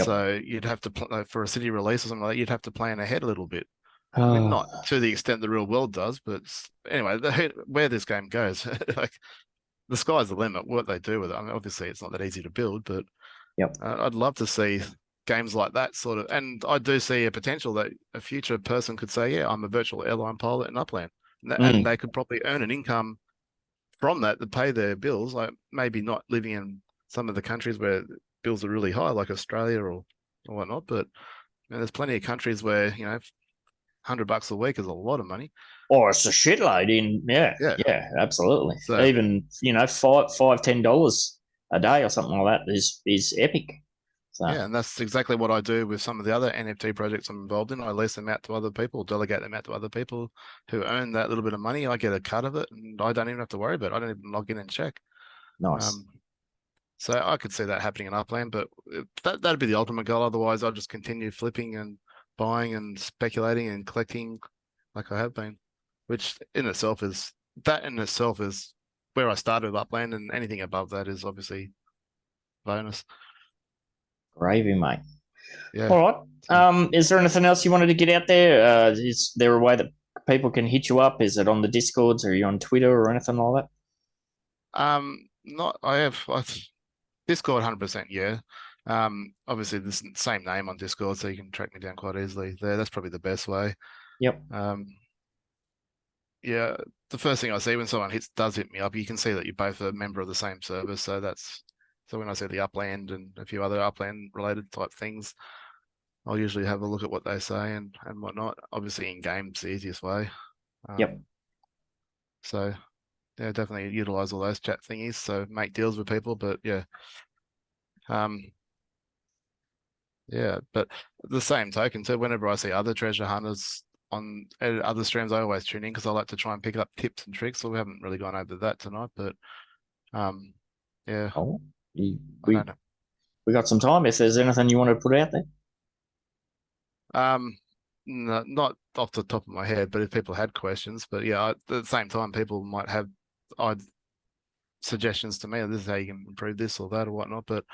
[SPEAKER 3] So you'd have to, for a city release or something like that, you'd have to plan ahead a little bit. I mean, not to the extent the real world does, but anyway, where this game goes, like the sky's the limit. What they do with it, I mean, obviously, it's not that easy to build, but I'd love to see games like that sort of. And I do see a potential that a future person could say, "Yeah, I'm a virtual airline pilot in Upland," and they could probably earn an income from that to pay their bills. Like maybe not living in some of the countries where bills are really high, like Australia or whatnot, but there's plenty of countries where $100 a week is a lot of money.
[SPEAKER 1] Or it's a shitload in, absolutely. So, even $5-10 a day or something like that is epic. So.
[SPEAKER 3] Yeah, and that's exactly what I do with some of the other NFT projects I'm involved in. I lease them out to other people, delegate them out to other people who earn that little bit of money. I get a cut of it, and I don't even have to worry about it. I don't even log in and check.
[SPEAKER 1] Nice.
[SPEAKER 3] So I could see that happening in Upland, but that'd be the ultimate goal. Otherwise, I'll just continue flipping and buying and speculating and collecting like I have been, which in itself is where I started with Upland, and anything above that is obviously bonus.
[SPEAKER 1] Gravy, mate.
[SPEAKER 3] Yeah.
[SPEAKER 1] All right. Is there anything else you wanted to get out there? Is there a way that people can hit you up? Is it on the Discords, or are you on Twitter or anything like
[SPEAKER 3] that? I have Discord 100%, yeah. Obviously the same name on Discord, so you can track me down quite easily there. That's probably the best way.
[SPEAKER 1] Yep.
[SPEAKER 3] Yeah, the first thing I see when someone does hit me up, you can see that you're both a member of the same server. So when I see the Upland and a few other Upland related type things, I'll usually have a look at what they say and whatnot. Obviously in game's the easiest way.
[SPEAKER 1] Yep.
[SPEAKER 3] So yeah, definitely utilize all those chat thingies. So make deals with people, but yeah. Yeah, but the same token, so whenever I see other treasure hunters on other streams, I always tune in because I like to try and pick up tips and tricks. So we haven't really gone over that tonight, but yeah.
[SPEAKER 1] Oh, we got some time. If there's anything you want to put out there,
[SPEAKER 3] no, not off the top of my head, but if people had questions, but yeah, at the same time, people might have suggestions to me. This is how you can improve this or that or whatnot, but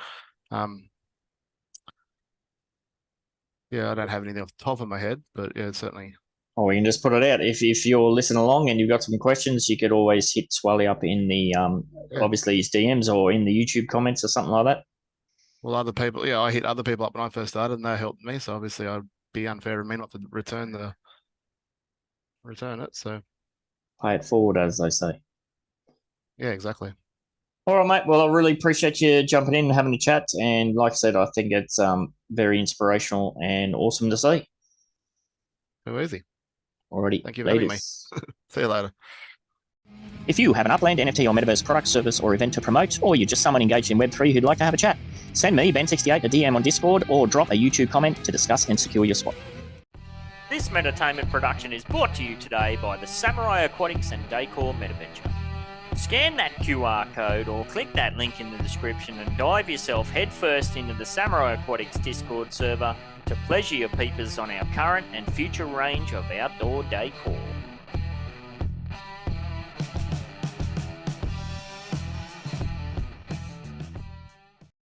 [SPEAKER 3] yeah, I don't have anything off the top of my head, but yeah, certainly.
[SPEAKER 1] Oh, we can just put it out. If you're listening along and you've got some questions, you could always hit Swarley up in the obviously his DMs or in the YouTube comments or something like that.
[SPEAKER 3] Well, other people, yeah, I hit other people up when I first started, and they helped me. So obviously, I'd be unfair of me not to return it. So
[SPEAKER 1] pay it forward, as they say.
[SPEAKER 3] Yeah, exactly.
[SPEAKER 1] All right, mate. Well, I really appreciate you jumping in and having a chat. And like I said, I think it's very inspirational and awesome to see.
[SPEAKER 3] Too easy.
[SPEAKER 1] Alrighty.
[SPEAKER 3] Thank you for having me. See you later.
[SPEAKER 1] If you have an Upland, NFT, or Metaverse product, service, or event to promote, or you're just someone engaged in Web3 who'd like to have a chat, send me, Ben68, a DM on Discord, or drop a YouTube comment to discuss and secure your spot. This Meditainment production is brought to you today by the Samurai Aquatics and Decor Metaventure. Scan that QR code or click that link in the description and dive yourself headfirst into the Samurai Aquatics Discord server to pleasure your peepers on our current and future range of outdoor decor.